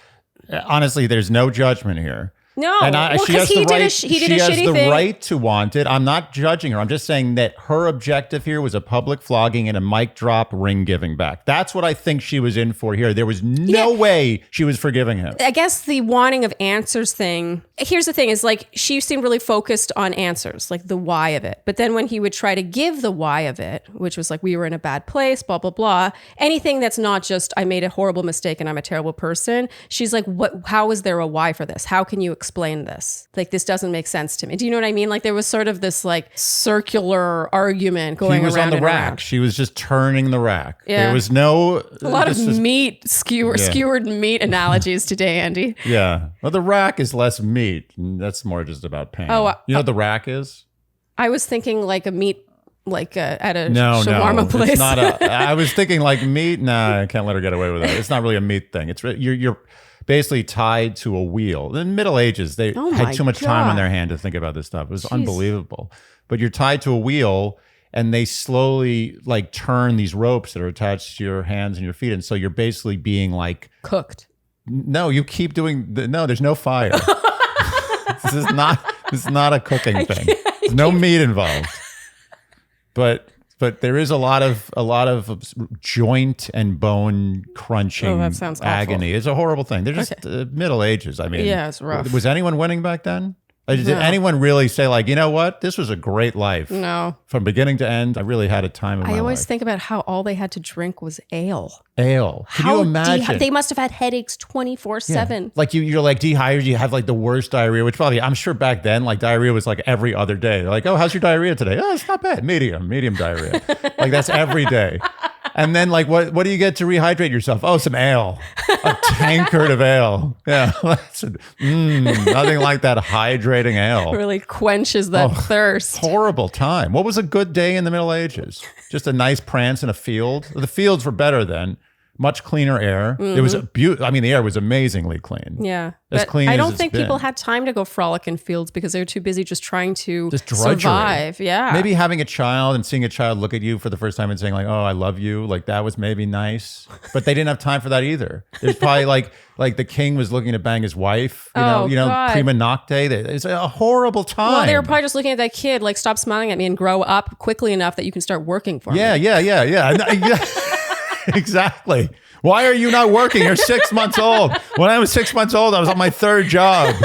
honestly, there's no judgment here. No, and because he did a shitty thing. Right to want it. I'm not judging her. I'm just saying that her objective here was a public flogging and a mic drop ring giving back. That's what I think she was in for here. There was no way she was forgiving him. I guess the wanting of answers thing, here's the thing is like she seemed really focused on answers, like the why of it. But then when he would try to give the why of it, which was like we were in a bad place, blah, blah, blah, anything that's not just I made a horrible mistake and I'm a terrible person, she's like, how is there a why for this? How can you explain this? Like, this doesn't make sense to me. Do you know what I mean? Like, there was sort of this like circular argument going around. He was on the and rack. around. She was just turning the rack. Yeah. There was no... A lot of skewered meat analogies today, Andy. Yeah. Well, the rack is less meat. That's more just about pain. Oh, you know what the rack is? I was thinking like a meat, like at a No, shawarma place. It's not I was thinking like meat. Nah, I can't let her get away with that. It's not really a meat thing. It's you're basically tied to a wheel. In the Middle Ages, they had too much time on their hand to think about this stuff. It was unbelievable. But you're tied to a wheel and they slowly like turn these ropes that are attached to your hands and your feet. And so you're basically being like cooked. No, you keep doing no, there's no fire. This is not a cooking thing. There's no meat involved. But there is a lot of joint and bone crunching that sounds agony. awful. It's a horrible thing. They're just Middle Ages. I mean, Yeah, it's rough. Was anyone winning back then? Did No. anyone really say like, you know what? This was a great life. No. From beginning to end, I really had a time of my life. I always think about how all they had to drink was ale. Ale. Can you imagine? They must have had headaches 24/7. Like you're like dehydrated. You have like the worst diarrhea, which probably I'm sure back then like diarrhea was like every other day. They're like, oh, how's your diarrhea today? Oh, it's not bad. Medium diarrhea. Like that's every day. And then like what do you get to rehydrate yourself? Oh, some ale. A tankard of ale. Yeah. Nothing like that hydrating ale. Really quenches that thirst. Horrible time. What was a good day in the Middle Ages? Just a nice prance in a field. The fields were better then. Much cleaner air. It was the air was amazingly clean. Yeah. As But clean I as don't it's think been. people had time to go frolic in fields because they were too busy just trying to Just drudgery. survive. Yeah. Maybe having a child and seeing a child look at you for the first time and saying like, "Oh, I love you," like that was maybe nice. But they didn't have time for that either. There's probably like the king was looking to bang his wife. You know, God. prima nocte. It's a horrible time. Well, they were probably just looking at that kid, like, stop smiling at me and grow up quickly enough that you can start working for me. Yeah. Exactly. Why are you not working? You're 6 months old. When I was 6 months old, I was on my third job.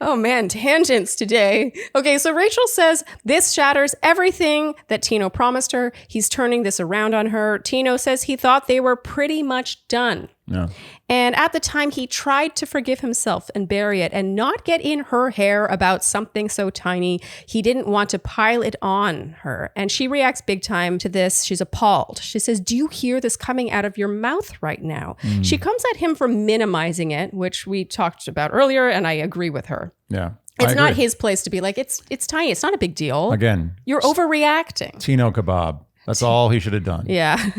Oh man, tangents today. Okay, so Rachel says this shatters everything that Tino promised her. He's turning this around on her. Tino says he thought they were pretty much done. Yeah. And at the time, he tried to forgive himself and bury it and not get in her hair about something so tiny. He didn't want to pile it on her. And she reacts big time to this. She's appalled. She says, do you hear this coming out of your mouth right now? She comes at him for minimizing it, which we talked about earlier, and I agree with her. Yeah. It's not his place to be like, it's tiny. It's not a big deal. Again. You're overreacting. Tino Kebab. That's all he should have done. Yeah.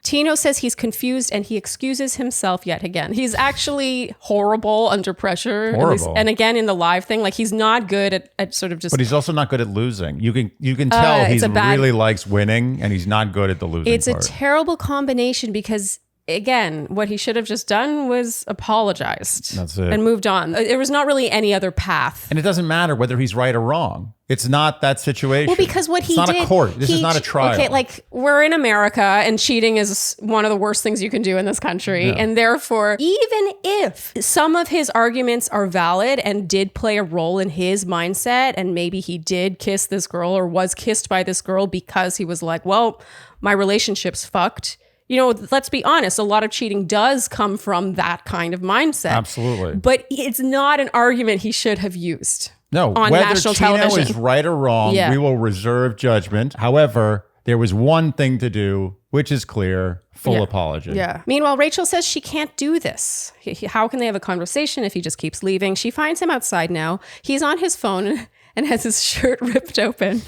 Tino says he's confused and he excuses himself yet again. He's actually horrible under pressure. Horrible. And again, in the live thing, like he's not good at sort of just... But he's also not good at losing. You can tell he really likes winning and he's not good at the losing It's part. a terrible combination because... Again, what he should have just done was apologized. That's it. And moved on. There was not really any other path. And it doesn't matter whether he's right or wrong. It's not that situation. Well, because what he did... It's not a court. This is not a trial. Okay, like, we're in America, and cheating is one of the worst things you can do in this country. Yeah. And therefore, even if some of his arguments are valid and did play a role in his mindset, and maybe he did kiss this girl or was kissed by this girl because he was like, well, my relationship's fucked. You know, let's be honest, a lot of cheating does come from that kind of mindset. Absolutely. But it's not an argument he should have used. No, on whether national Tino television is right or wrong, we will reserve judgment. However, there was one thing to do, which is clear, full apology. Yeah. Meanwhile, Rachel says she can't do this. How can they have a conversation if he just keeps leaving? She finds him outside now. He's on his phone and has his shirt ripped open,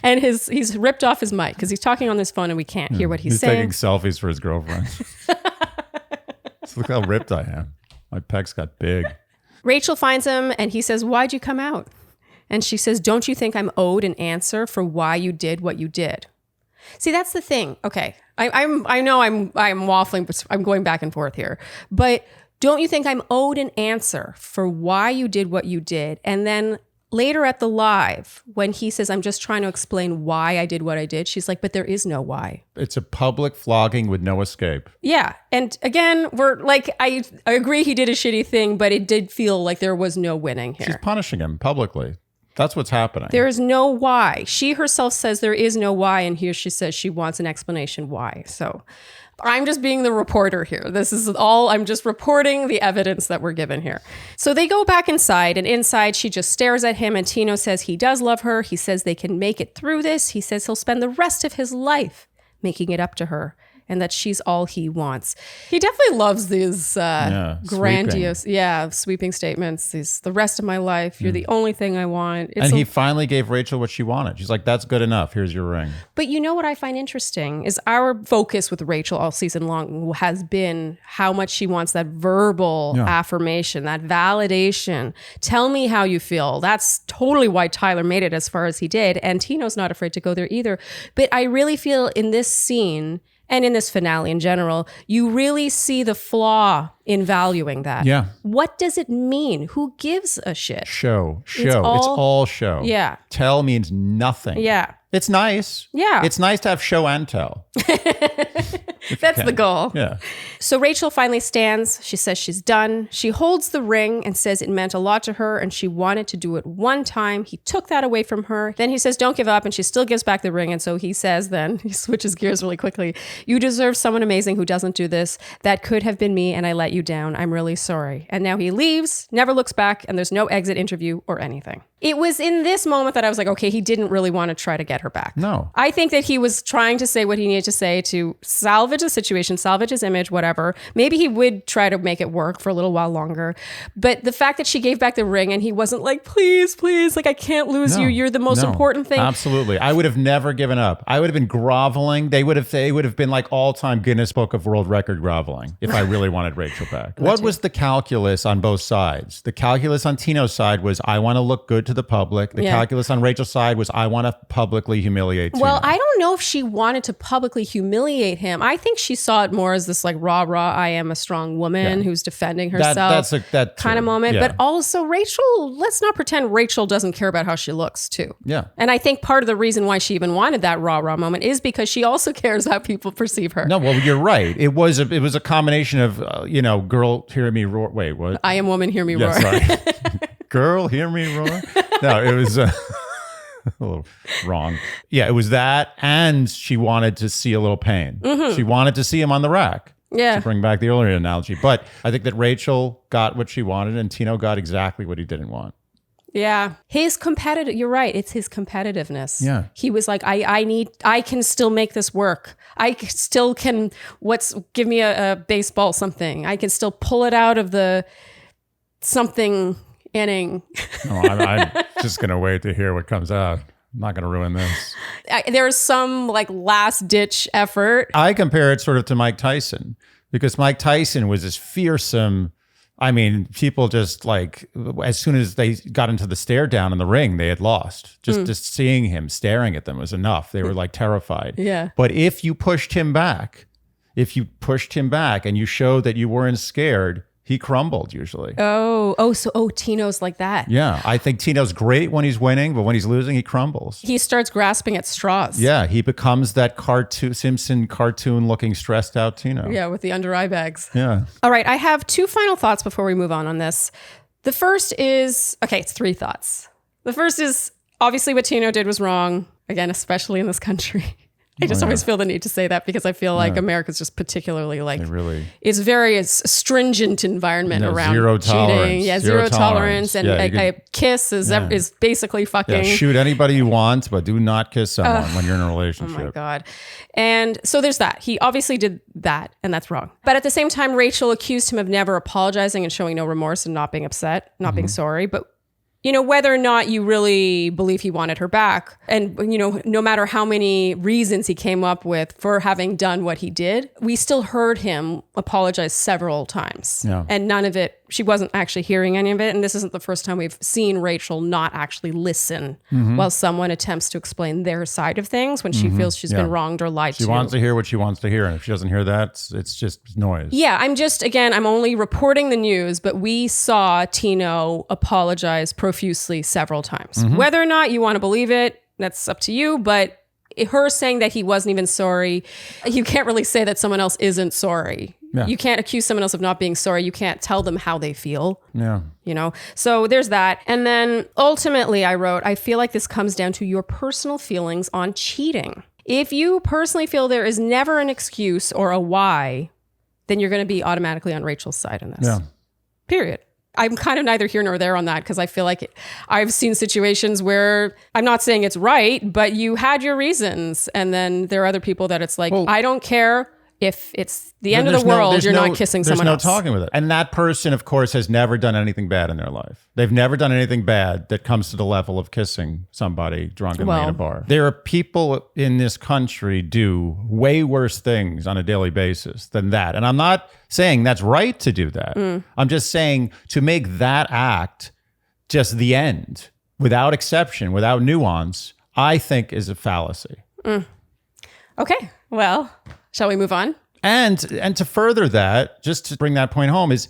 and he's ripped off his mic because he's talking on this phone and we can't hear what he's saying. He's taking selfies for his girlfriend. So look how ripped I am. My pecs got big. Rachel finds him and he says, "Why'd you come out?" And she says, "Don't you think I'm owed an answer for why you did what you did?" See, that's the thing. Okay, I know I'm waffling, but I'm going back and forth here. But don't you think I'm owed an answer for why you did what you did? And then later at the live, when he says, "I'm just trying to explain why I did what I did," she's like, "But there is no why." It's a public flogging with no escape. Yeah. And again, we're like, I agree he did a shitty thing, but it did feel like there was no winning here. She's punishing him publicly. That's what's happening. There is no why. She herself says there is no why. And here she says she wants an explanation why. So I'm just being the reporter here. This is all, I'm just reporting the evidence that we're given here. So they go back inside, and inside she just stares at him, and Tino says he does love her. He says they can make it through this. He says he'll spend the rest of his life making it up to her, and that she's all he wants. He definitely loves these grandiose, sweeping statements. These, the rest of my life, you're the only thing I want. And he finally gave Rachel what she wanted. She's like, that's good enough. Here's your ring. But you know what I find interesting is our focus with Rachel all season long has been how much she wants that verbal affirmation, that validation. Tell me how you feel. That's totally why Tyler made it as far as he did. And Tino's not afraid to go there either. But I really feel in this scene, and in this finale in general, you really see the flaw in valuing that. Yeah. What does it mean? Who gives a shit? Show. It's all show. Yeah. Tell means nothing. Yeah. It's nice. Yeah. It's nice to have show and tell. That's the goal. Yeah. So Rachel finally stands. She says she's done. She holds the ring and says it meant a lot to her and she wanted to do it one time. He took that away from her. Then he says, don't give up. And she still gives back the ring. And so he says then, he switches gears really quickly. You deserve someone amazing who doesn't do this. That could have been me and I let you down. I'm really sorry. And now he leaves, never looks back, and there's no exit interview or anything. It was in this moment that I was like, okay, he didn't really want to try to get her back. No. I think that he was trying to say what he needed to say to salvage the situation, salvage his image, whatever. Maybe he would try to make it work for a little while longer. But the fact that she gave back the ring and he wasn't like, please, like, I can't lose you. You're the most important thing. Absolutely. I would have never given up. I would have been groveling. They would have been like all-time Guinness Book of World Record groveling if I really wanted Rachel back. What was the calculus on both sides? The calculus on Tino's side was, I want to look good to the public. The calculus on Rachel's side was, I want to publicly humiliate Tino. Well, I don't know if she wanted to publicly humiliate him. I think she saw it more as this like rah, I am a strong woman who's defending herself. That kind of moment. Yeah. But also Rachel, let's not pretend Rachel doesn't care about how she looks too. Yeah. And I think part of the reason why she even wanted that rah moment is because she also cares how people perceive her. No, well, you're right. It was a combination of, girl, hear me roar. Wait, what? I am woman, hear me roar. Sorry. Girl, hear me roar. No, it was a little wrong. Yeah, it was that. And she wanted to see a little pain. Mm-hmm. She wanted to see him on the rack. Yeah. To bring back the earlier analogy. But I think that Rachel got what she wanted and Tino got exactly what he didn't want. Yeah. His competitive, you're right. It's his competitiveness. Yeah. He was like, I can still make this work. I still can, give me a baseball something. I can still pull it out of the something inning. No, I'm just going to wait to hear what comes out. I'm not going to ruin this. There's some like last ditch effort. I compare it sort of to Mike Tyson, because Mike Tyson was this fearsome. I mean, people just like, as soon as they got into the stare down in the ring, they had lost. Just seeing him staring at them was enough. They were like terrified. Yeah. But if you pushed him back, and you showed that you weren't scared, he crumbled usually. So Tino's like that. Yeah. I think Tino's great when he's winning, but when he's losing, he crumbles. He starts grasping at straws. Yeah. He becomes that Simpson cartoon looking stressed out Tino. Yeah, with the under eye bags. Yeah. All right, I have 2 final thoughts before we move on this. The first is, it's 3 thoughts. The first is, obviously what Tino did was wrong, again, especially in this country. I just always feel the need to say that because I feel like America's just particularly like, it's very stringent environment around zero cheating. Tolerance. Yeah, zero tolerance. And a kiss is basically fucking. Yeah, shoot anybody you want, but do not kiss someone when you're in a relationship. Oh my God. And so there's that. He obviously did that, and that's wrong. But at the same time, Rachel accused him of never apologizing and showing no remorse and not being upset, not being sorry. But whether or not you really believe he wanted her back, and, no matter how many reasons he came up with for having done what he did, we still heard him apologize several times. Yeah. And none of it, she wasn't actually hearing any of it. And this isn't the first time we've seen Rachel not actually listen while someone attempts to explain their side of things when she feels she's been wronged or lied to. She wants to hear what she wants to hear. And if she doesn't hear that, it's just noise. Yeah, I'm only reporting the news, but we saw Tino apologize profusely several times. Whether or not you want to believe it, that's up to you. But her saying that he wasn't even sorry, you can't really say that someone else isn't sorry. Yeah. You can't accuse someone else of not being sorry. You can't tell them how they feel. Yeah. So there's that. And then ultimately I wrote, I feel like this comes down to your personal feelings on cheating. If you personally feel there is never an excuse or a why, then you're going to be automatically on Rachel's side in this. Yeah. Period. I'm kind of neither here nor there on that because I feel like I've seen situations where I'm not saying it's right, but you had your reasons. And then there are other people that it's like, I don't care if it's the end of the world, you're not kissing someone else. There's no talking with it. And that person, of course, has never done anything bad in their life. They've never done anything bad that comes to the level of kissing somebody drunkenly in a bar. There are people in this country do way worse things on a daily basis than that. And I'm not saying that's right to do that. I'm just saying to make that act just the end, without exception, without nuance, I think is a fallacy. Okay, well, shall we move on? And to further that, just to bring that point home, is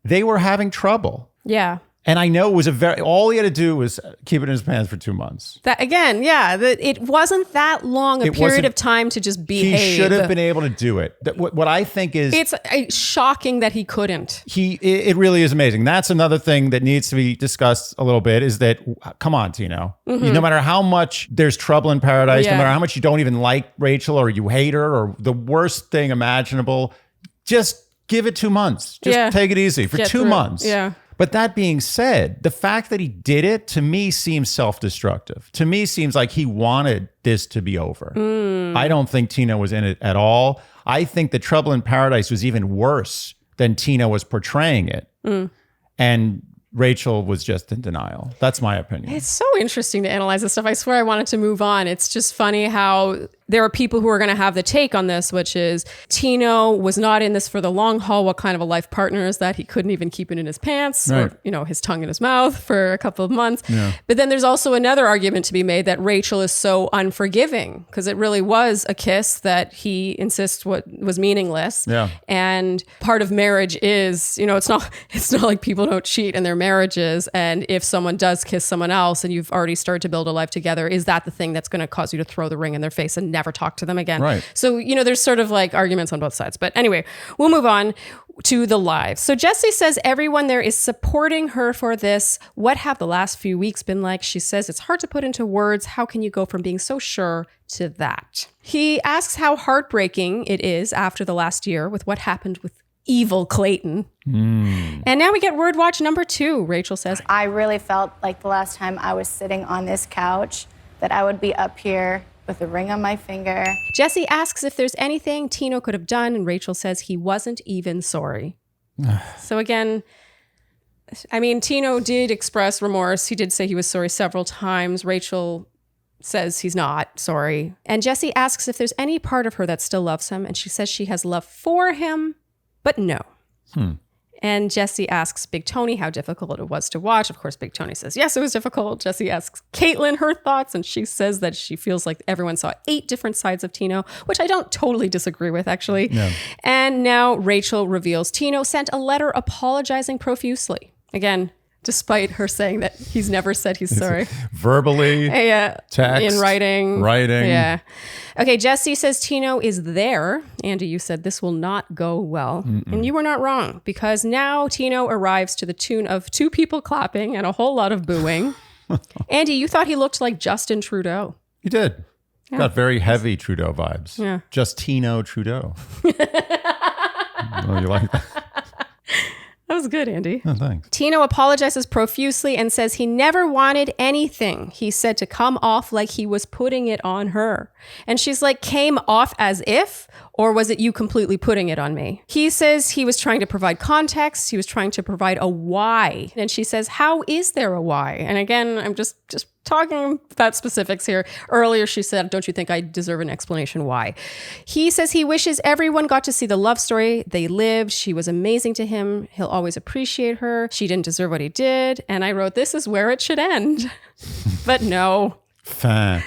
they were having trouble. Yeah. And I know it was all he had to do was keep it in his pants for 2 months. That again, it wasn't that long a period of time to just behave. He should have been able to do it. What I think is... It's shocking that he couldn't. It really is amazing. That's another thing that needs to be discussed a little bit is that, come on, Tino. No matter how much there's trouble in paradise, no matter how much you don't even like Rachel or you hate her or the worst thing imaginable, just give it 2 months. Just take it easy for 2 months. Yeah. But that being said, the fact that he did it, to me, seems self-destructive. To me, seems like he wanted this to be over. I don't think Tino was in it at all. I think the Trouble in Paradise was even worse than Tino was portraying it. And Rachel was just in denial. That's my opinion. It's so interesting to analyze this stuff. I swear I wanted to move on. It's just funny how there are people who are going to have the take on this, which is Tino was not in this for the long haul. What kind of a life partner is that? He couldn't even keep it in his pants or, his tongue in his mouth for a couple of months. Yeah. But then there's also another argument to be made that Rachel is so unforgiving because it really was a kiss that he insists was meaningless. Yeah. And part of marriage is, it's not like people don't cheat in their marriages. And if someone does kiss someone else and you've already started to build a life together, is that the thing that's going to cause you to throw the ring in their face and never talk to them again? Right. So, there's sort of like arguments on both sides. But anyway, we'll move on to the live. So Jessie says everyone there is supporting her for this. What have the last few weeks been like? She says it's hard to put into words. How can you go from being so sure to that? He asks how heartbreaking it is after the last year with what happened with evil Clayton. And now we get word watch number 2. Rachel says, I really felt like the last time I was sitting on this couch that I would be up here with a ring on my finger. Jessie asks if there's anything Tino could have done, and Rachel says he wasn't even sorry. So again, Tino did express remorse. He did say he was sorry several times. Rachel says he's not, sorry. And Jesse asks if there's any part of her that still loves him. And she says she has love for him, but no. And Jesse asks Big Tony how difficult it was to watch. Of course, Big Tony says, yes, it was difficult. Jesse asks Caitlin her thoughts, and she says that she feels like everyone saw 8 different sides of Tino, which I don't totally disagree with, actually. No. And now Rachel reveals Tino sent a letter apologizing profusely. Again, despite her saying that he's never said he's sorry. Verbally, text, in writing. Yeah. Okay, Jesse says Tino is there. Andy, you said this will not go well. And you were not wrong, because now Tino arrives to the tune of 2 people clapping and a whole lot of booing. Andy, you thought he looked like Justin Trudeau. He did. Yeah. Got very heavy Trudeau vibes. Yeah. Just Tino Trudeau. Oh, you like that? That was good, Andy. Oh, thanks. Tino apologizes profusely and says he never wanted anything. He said to come off like he was putting it on her. And she's like, came off as if? Or was it you completely putting it on me? He says he was trying to provide context. He was trying to provide a why. And she says, how is there a why? And again, I'm just talking about specifics here. Earlier, she said, don't you think I deserve an explanation why? He says he wishes everyone got to see the love story they lived. She was amazing to him. He'll always appreciate her. She didn't deserve what he did. And I wrote, this is where it should end. But no. Fine.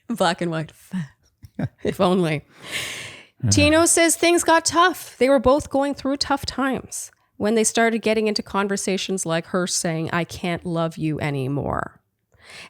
Black and white. If only. Tino says things got tough. They were both going through tough times when they started getting into conversations like her saying, I can't love you anymore.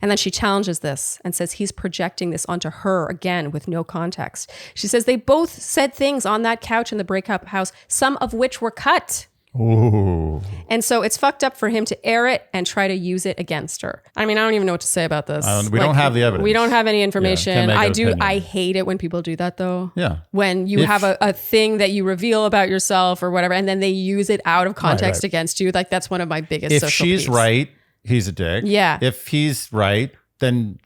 And then she challenges this and says he's projecting this onto her again with no context. She says they both said things on that couch in the breakup house, some of which were cut. Ooh. And so it's fucked up for him to air it and try to use it against her. I mean, I don't even know what to say about this. We don't have the evidence. We don't have any information. Yeah, I hate it when people do that, though. Yeah. When you have a thing that you reveal about yourself or whatever, and then they use it out of context against you. Like, that's one of my biggest social If she's peeves. right, he's a dick. Yeah. If he's right, then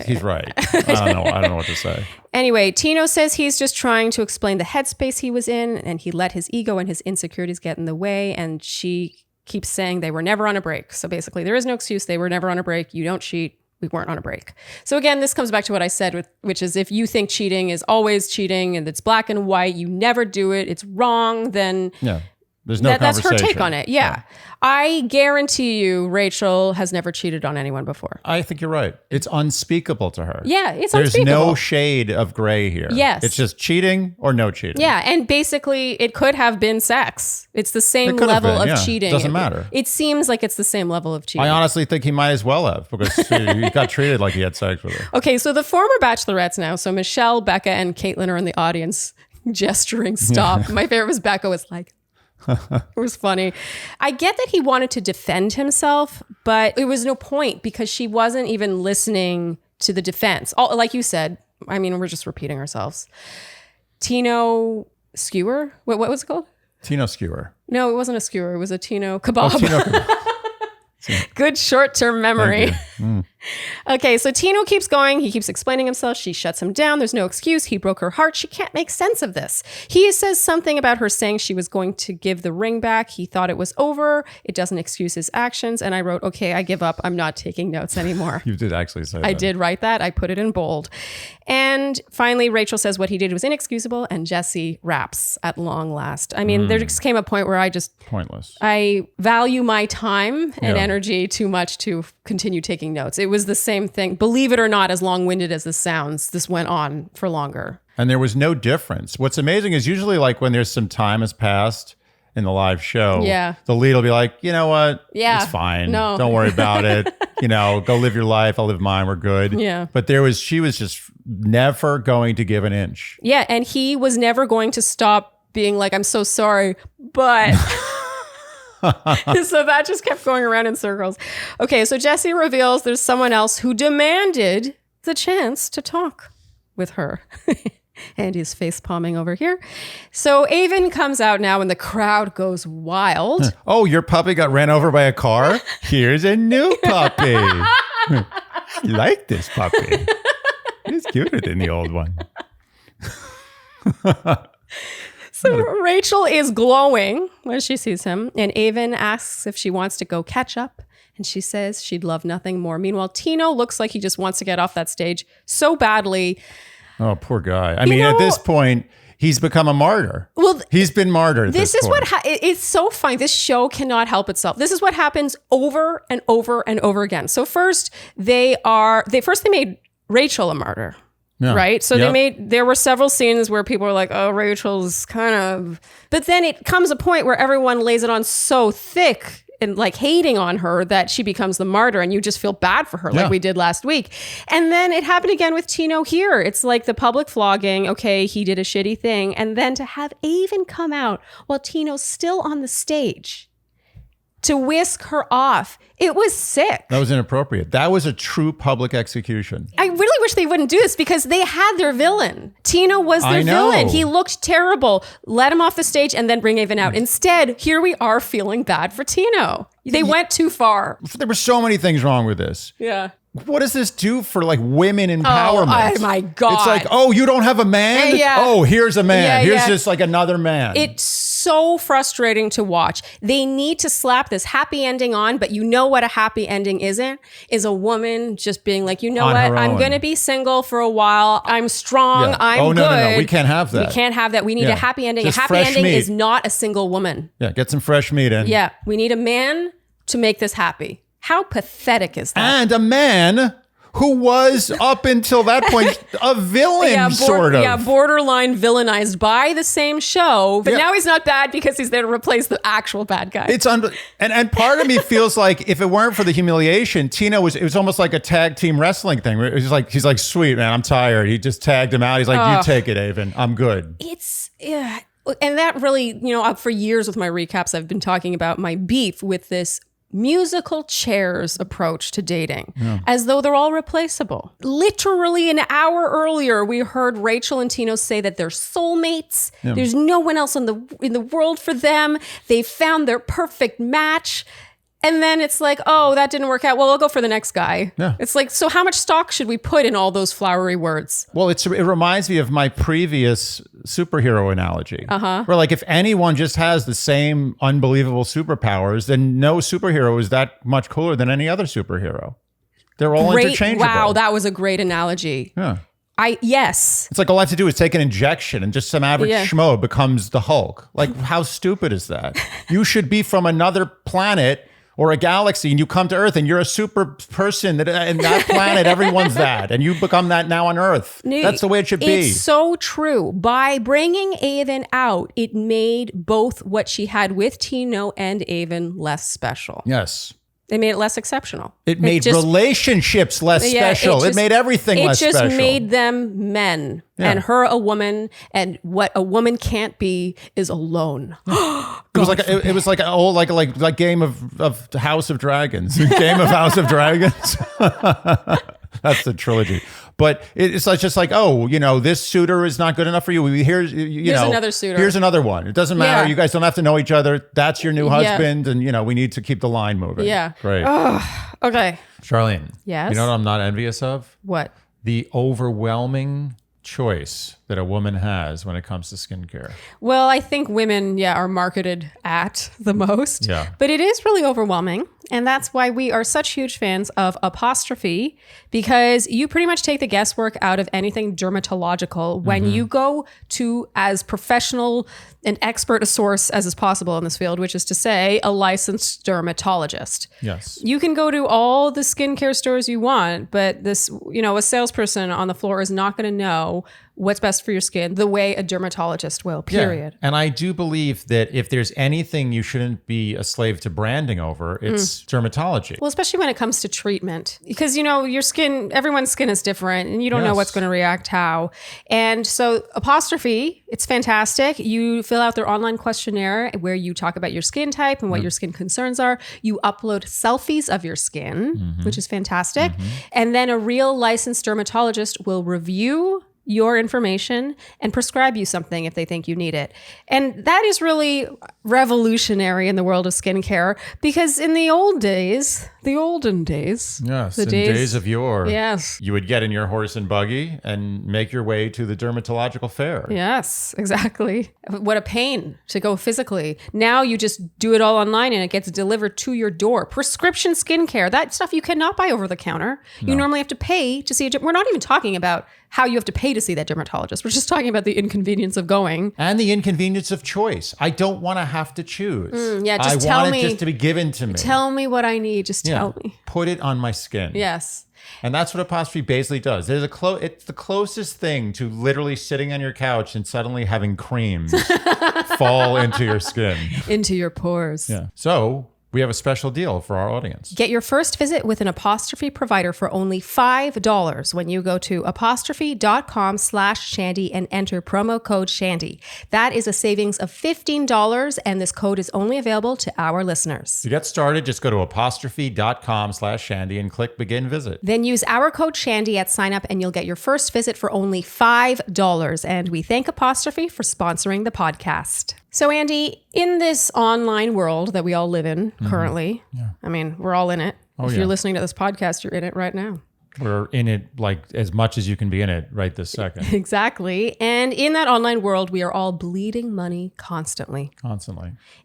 he's right. I don't know what to say. Anyway, Tino says he's just trying to explain the headspace he was in, and he let his ego and his insecurities get in the way. And she keeps saying they were never on a break. So basically, there is no excuse. They were never on a break. You don't cheat. We weren't on a break. So again, this comes back to what I said, which is if you think cheating is always cheating and it's black and white, you never do it, it's wrong, then there's no that's conversation. her take on it. Yeah. I guarantee you Rachel has never cheated on anyone before. I think you're right. It's unspeakable to her. Yeah, it's There's unspeakable. no shade of gray here. Yes. It's just cheating or no cheating. Yeah, and basically it could have been sex. It's the same level of cheating. Doesn't matter. It seems like it's the same level of cheating. I honestly think he might as well have, because he got treated like he had sex with her. Okay, so the former bachelorettes now, so Michelle, Becca, and Caitlin are in the audience gesturing stop. My favorite was Becca was like, it was funny. I get that he wanted to defend himself, but it was no point because she wasn't even listening to the defense. Like you said, I mean, we're just repeating ourselves. Tino skewer? What was it called? Tino skewer. No, it wasn't a skewer. It was a Tino kebab. Oh, Tino kebab. Good short-term memory. Okay, so Tino keeps going. He keeps explaining himself. She shuts him down. There's no excuse. He broke her heart. She can't make sense of this. He says something about her saying she was going to give the ring back. He thought it was over. It doesn't excuse his actions. And I wrote, okay, I give up. I'm not taking notes anymore. You did actually say that. I did write that. I put it in bold. And finally, Rachel says what he did was inexcusable, and Jesse raps at long last. I mean, there just came a point where Pointless. I value my time and energy too much to continue taking notes. It was the same thing. Believe it or not, as long-winded as this sounds, this went on for longer. And there was no difference. What's amazing is usually like when there's some time has passed in the live show, the lead will be like, you know what? Yeah. It's fine. No. Don't worry about it. Go live your life. I'll live mine. We're good. Yeah. But she was just never going to give an inch. Yeah. And he was never going to stop being like, I'm so sorry, but... So that just kept going around in circles. Okay, so Jesse reveals there's someone else who demanded the chance to talk with her. Andy's face palming over here. So Aven comes out now and the crowd goes wild. Oh, your puppy got ran over by a car? Here's a new puppy. You like this puppy? It's cuter than the old one. So Rachel is glowing when she sees him, and Aven asks if she wants to go catch up And she says she'd love nothing more. Meanwhile, Tino looks like he just wants to get off that stage so badly. Oh, poor guy. I mean, at this point, he's become a martyr. Well, he's been martyred. At this this is point. it's so funny. This show cannot help itself. This is what happens over and over and over again. So first they made Rachel a martyr. Yeah. Right. So Yep. there were several scenes where people were like, oh, Rachel's kind of, but then it comes a point where everyone lays it on so thick and like hating on her that she becomes the martyr and you just feel bad for her like we did last week. And then it happened again with Tino here. It's like the public flogging. Okay, he did a shitty thing. And then to have Aven come out while Tino's still on the stage to whisk her off. It was sick. That was inappropriate. That was a true public execution. I really wish they wouldn't do this because they had their villain. Tino was their villain. He looked terrible. Let him off the stage and then bring Aven out. Instead, here we are feeling bad for Tino. They went too far. There were so many things wrong with this. Yeah. What does this do for like women empowerment? Oh my God. It's like, oh, you don't have a man? Yeah. Oh, here's a man. Yeah, Here's yeah. just like another man. It's so frustrating to watch. They need to slap this happy ending on, but you know what a happy ending isn't? Is a woman just being like, you know On what? her I'm own. going to be single for a while. I'm strong. Yeah. I'm Oh, good. no. We can't have that. We can't have that. We need Yeah. a happy ending. Just a happy fresh ending meat. is not a single woman. Yeah, get some fresh meat in. Yeah. We need a man to make this happy. How pathetic is that? And a man who was up until that point a villain, sort of. Yeah, borderline villainized by the same show. But Yeah. now he's not bad because he's there to replace the actual bad guy. It's and part of me feels like if it weren't for the humiliation, it was almost like a tag team wrestling thing. It was like he's like, sweet man, I'm tired. He just tagged him out. He's like, you take it, Aven. I'm good. It's yeah. And that really, for years with my recaps, I've been talking about my beef with this musical chairs approach to dating, as though they're all replaceable. Literally an hour earlier, we heard Rachel and Tino say that they're soulmates. Yeah. There's no one else in the world for them. They found their perfect match. And then it's like, oh, that didn't work out. Well, I'll go for the next guy. Yeah. It's like, so how much stock should we put in all those flowery words? Well, it reminds me of my previous superhero analogy. Where like if anyone just has the same unbelievable superpowers, then no superhero is that much cooler than any other superhero. They're all interchangeable. Wow, that was a great analogy. Yeah. Yes. It's like all I have to do is take an injection and just some average Yeah. schmo becomes the Hulk. Like, how stupid is that? You should be from another planet or a galaxy and you come to Earth and you're a super person that in that planet, everyone's that. And you become that now on Earth. That's the way it should be. It's so true. By bringing Aven out, it made both what she had with Tino and Aven less special. Yes. It made it less exceptional. It made relationships less special. It made everything less special. It just made them men and her a woman. And what a woman can't be is alone. It was like an old like game of House of Dragons. Game of House of Dragons. That's the trilogy. But it's like just like, oh, this suitor is not good enough for you. Here's another suitor. Here's another one. It doesn't matter. Yeah. You guys don't have to know each other. That's your new husband, and we need to keep the line moving. Yeah. Great. Okay. Charlene. Yes? You know what I'm not envious of? What? The overwhelming choice that a woman has when it comes to skincare. Well, I think women, are marketed at the most. Yeah. But it is really overwhelming. And that's why we are such huge fans of Apostrophe, because you pretty much take the guesswork out of anything dermatological when you go to as professional and expert a source as is possible in this field, which is to say a licensed dermatologist. Yes. You can go to all the skincare stores you want, but this, a salesperson on the floor is not going to know what's best for your skin the way a dermatologist will, period. Yeah. And I do believe that if there's anything you shouldn't be a slave to branding over, it's dermatology. Well, especially when it comes to treatment, because, your skin, everyone's skin is different and you don't know what's going to react how. And so Apostrophe, it's fantastic. You fill out their online questionnaire where you talk about your skin type and what your skin concerns are. You upload selfies of your skin, which is fantastic. And then a real licensed dermatologist will review your information and prescribe you something if they think you need it. And that is really revolutionary in the world of skincare, because in the olden days, Yes, in days of yore, yes, you would get in your horse and buggy and make your way to the dermatological fair. yes, exactly. What a pain to go physically. Now you just do it all online and it gets delivered to your door. Prescription skincare, that stuff you cannot buy over the counter. You normally have to pay to see a we're not even talking about how you have to pay to see that dermatologist. We're just talking about the inconvenience of going. And the inconvenience of choice. I don't want to have to choose. Just I want it just to be given to me. Tell me what I need. Just tell me. Put it on my skin. Yes. And that's what apostrophe basically does. There's it's the closest thing to literally sitting on your couch and suddenly having creams fall into your skin. Into your pores. Yeah. So we have a special deal for our audience. Get your first visit with an apostrophe provider for only $5 when you go to apostrophe.com/Shandy and enter promo code Shandy. That is a savings of $15, and this code is only available to our listeners. To get started, just go to apostrophe.com/Shandy and click begin visit. Then use our code Shandy at sign up and you'll get your first visit for only $5. And we thank Apostrophe for sponsoring the podcast. So Andy, in this online world that we all live in currently, I mean, we're all in it. If you're listening to this podcast, you're in it right now. We're in it like as much as you can be in it right this second. Exactly. And in that online world, we are all bleeding money constantly.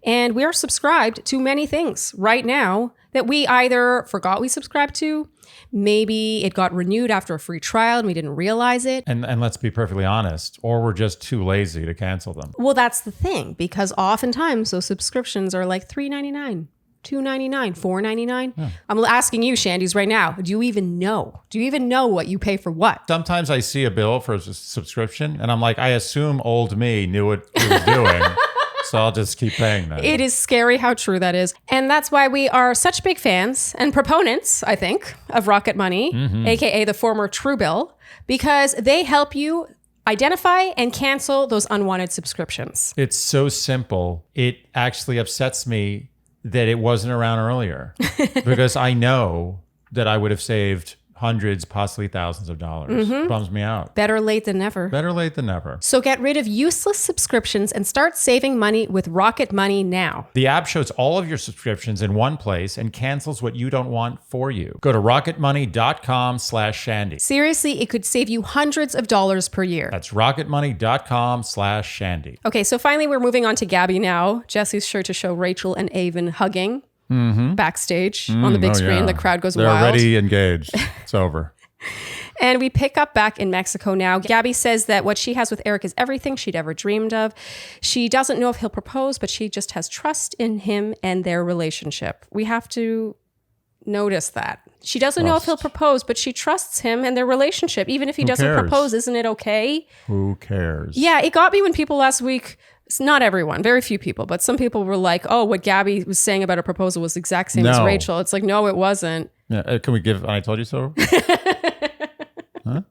And we are subscribed to many things right now that we either forgot we subscribed to, maybe it got renewed after a free trial and we didn't realize it. And let's be perfectly honest, or we're just too lazy to cancel them. Well, that's the thing, because oftentimes those subscriptions are like $3.99. $2.99, $4.99. Yeah. I'm asking you, Shandy's, right now. Do you even know? Do you even know what you pay for what? Sometimes I see a bill for a subscription and I'm like, I assume old me knew what he was doing. So I'll just keep paying that. It is scary how true that is. And that's why we are such big fans and proponents, I think, of Rocket Money, aka the former Truebill, because they help you identify and cancel those unwanted subscriptions. It's so simple. It actually upsets me that it wasn't around earlier, because I know that I would have saved hundreds, possibly thousands of dollars. Bums me out. Better late than never. Better late than never. So get rid of useless subscriptions and start saving money with Rocket Money now. The app shows all of your subscriptions in one place and cancels what you don't want for you. Go to rocketmoney.com/Shandy. Seriously, it could save you hundreds of dollars per year. That's rocketmoney.com/Shandy. Okay, so finally we're moving on to Gabby now. Jesse's sure to show Rachel and Aven hugging. Backstage on the big screen. Yeah. The crowd goes They're wild. They're already engaged. It's over. And we pick up back in Mexico now. Gabby says that what she has with Erich is everything she'd ever dreamed of. She doesn't know if he'll propose, but she just has trust in him and their relationship. We have to notice that. She doesn't know if he'll propose, but she trusts him and their relationship. Even if he doesn't propose, isn't it okay? Who cares? Yeah, it got me when people last week... It's not everyone, very few people, but some people were like, oh, what Gabby was saying about a proposal was the exact same as Rachel. It's like, no, it wasn't. Yeah, can we give I told you so? Huh?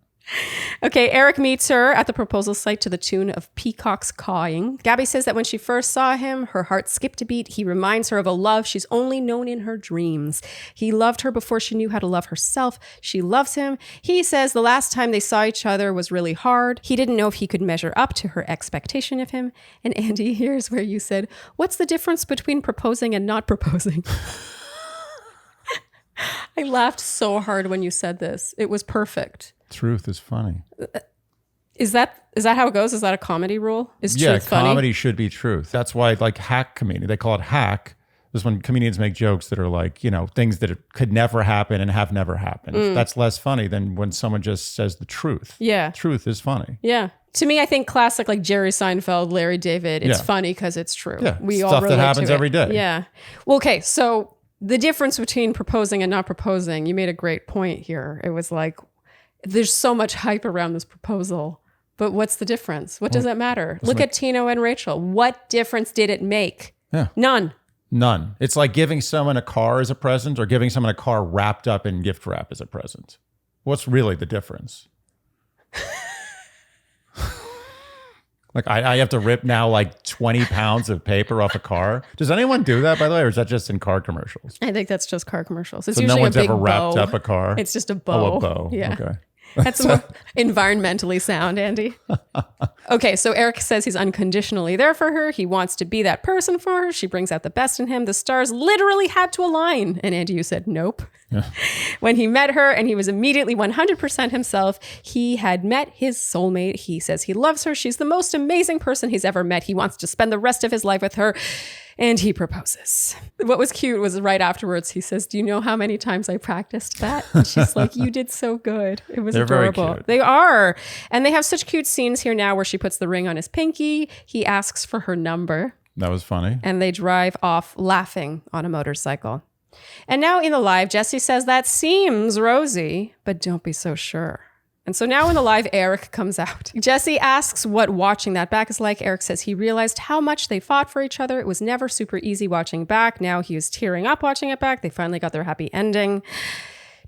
Okay, Erich meets her at the proposal site to the tune of peacocks cawing. Gabby says that when she first saw him, her heart skipped a beat. He reminds her of a love she's only known in her dreams. He loved her before she knew how to love herself. She loves him. He says the last time they saw each other was really hard. He didn't know if he could measure up to her expectation of him. And Andy, here's where you said, what's the difference between proposing and not proposing? I laughed so hard when you said this. It was perfect. Truth is funny. Is that how it goes? Is that a comedy rule? Is truth funny? Comedy should be truth. That's why, like, hack comedy, they call it hack. This is when comedians make jokes that are like, you know, things that could never happen and have never happened. That's less funny than when someone just says the truth. Yeah. Truth is funny. Yeah. To me, I think classic, like Jerry Seinfeld, Larry David, it's funny because it's true. Yeah. We Stuff all relate that happens to it. every day. Yeah. Well, okay. So the difference between proposing and not proposing, you made a great point here. It was like, there's so much hype around this proposal, but what's the difference? What does that matter? Look at Tino and Rachel. What difference did it make? Yeah. None. It's like giving someone a car as a present or giving someone a car wrapped up in gift wrap as a present. What's really the difference? Like I have to rip now like 20 pounds of paper off a car. Does anyone do that, by the way, or is that just in car commercials? I think that's just car commercials. It's so usually no one's a big ever wrapped bow. up a car? It's just a bow. Oh, a bow. Yeah. Okay. That's more environmentally sound, Andy. Okay, so Erich says he's unconditionally there for her. He wants to be that person for her. She brings out the best in him. The stars literally had to align. And Andy, you said nope. Yeah. When he met her and he was immediately 100% himself, he had met his soulmate. He says he loves her. She's the most amazing person he's ever met. He wants to spend the rest of his life with her. And he proposes. What was cute was right afterwards, he says, do you know how many times I practiced that? And she's like, you did so good. It was adorable. Very cute. They are. And they have such cute scenes here now where she puts the ring on his pinky. He asks for her number. That was funny. And they drive off laughing on a motorcycle. And now in the live, Jesse says, that seems rosy, but don't be so sure. And so now in the live, Erich comes out. Jesse asks what watching that back is like. Erich says he realized how much they fought for each other. It was never super easy watching back. Now he was tearing up watching it back. They finally got their happy ending.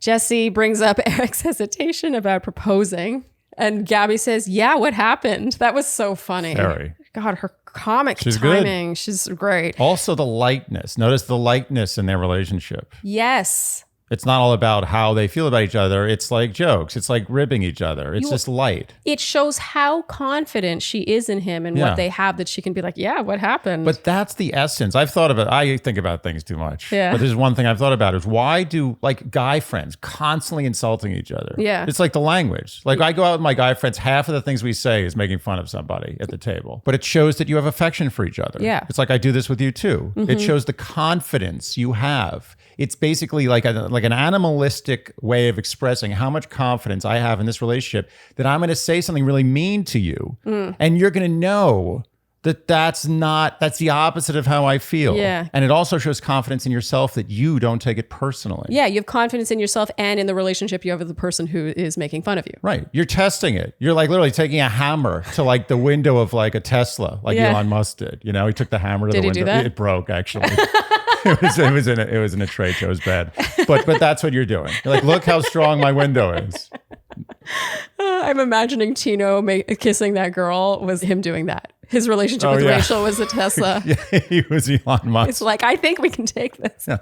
Jesse brings up Erich's hesitation about proposing. And Gabby says, yeah, what happened? That was so funny. Very. God, her comic She's timing. good. She's great. Also the lightness. Notice the lightness in their relationship. Yes. It's not all about how they feel about each other. It's like jokes. It's like ribbing each other. It's just light. It shows how confident she is in him and what they have, that she can be like, yeah, what happened? But that's the essence. I've thought about, I think about things too much. Yeah. But there's one thing I've thought about is why do like guy friends constantly insulting each other? Yeah. It's like the language. Like I go out with my guy friends, half of the things we say is making fun of somebody at the table. But it shows that you have affection for each other. Yeah. It's like I do this with you too. Mm-hmm. It shows the confidence you have. It's basically like an animalistic way of expressing how much confidence I have in this relationship that I'm going to say something really mean to you. And you're going to know that that's the opposite of how I feel. Yeah. And it also shows confidence in yourself that you don't take it personally. Yeah, you have confidence in yourself and in the relationship you have with the person who is making fun of you. Right. You're testing it. You're like literally taking a hammer to like the window of like a Tesla, like Elon Musk did. You know, he took the hammer to the window. Did he do that? It broke actually. It was in a trade show. It was bad. But that's what you're doing. You're like, look how strong my window is. I'm imagining Tino kissing that girl was him doing that. His relationship with Rachel was a Tesla. Yeah, he was Elon Musk. It's like, I think we can take this. Yeah.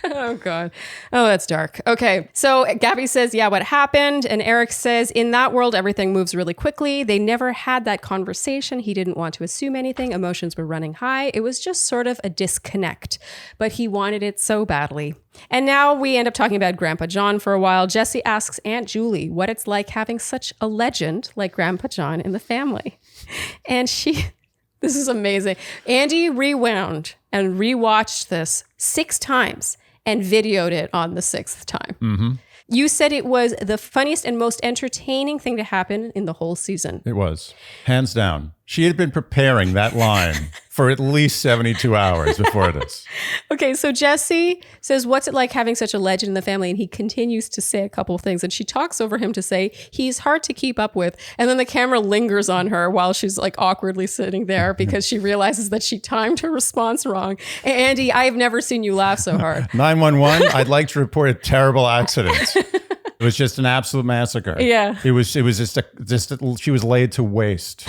Oh, God. Oh, that's dark. Okay. So Gabby says, yeah, what happened? And Erich says, in that world, everything moves really quickly. They never had that conversation. He didn't want to assume anything. Emotions were running high. It was just sort of a disconnect, but he wanted it so badly. And now we end up talking about Grandpa John for a while. Jesse asks Aunt Julie what it's like having such a legend like Grandpa John in the family. And this is amazing. Andy rewound and rewatched this 6 times and videoed it on the 6th time. Mm-hmm. You said it was the funniest and most entertaining thing to happen in the whole season. It was. Hands down. She had been preparing that line for at least 72 hours before this. Okay, so Jesse says, what's it like having such a legend in the family? And he continues to say a couple of things. And she talks over him to say, he's hard to keep up with. And then the camera lingers on her while she's like awkwardly sitting there because she realizes that she timed her response wrong. And Andy, I've never seen you laugh so hard. 911, I'd like to report a terrible accident. It was just an absolute massacre. Yeah. It was just she was laid to waste.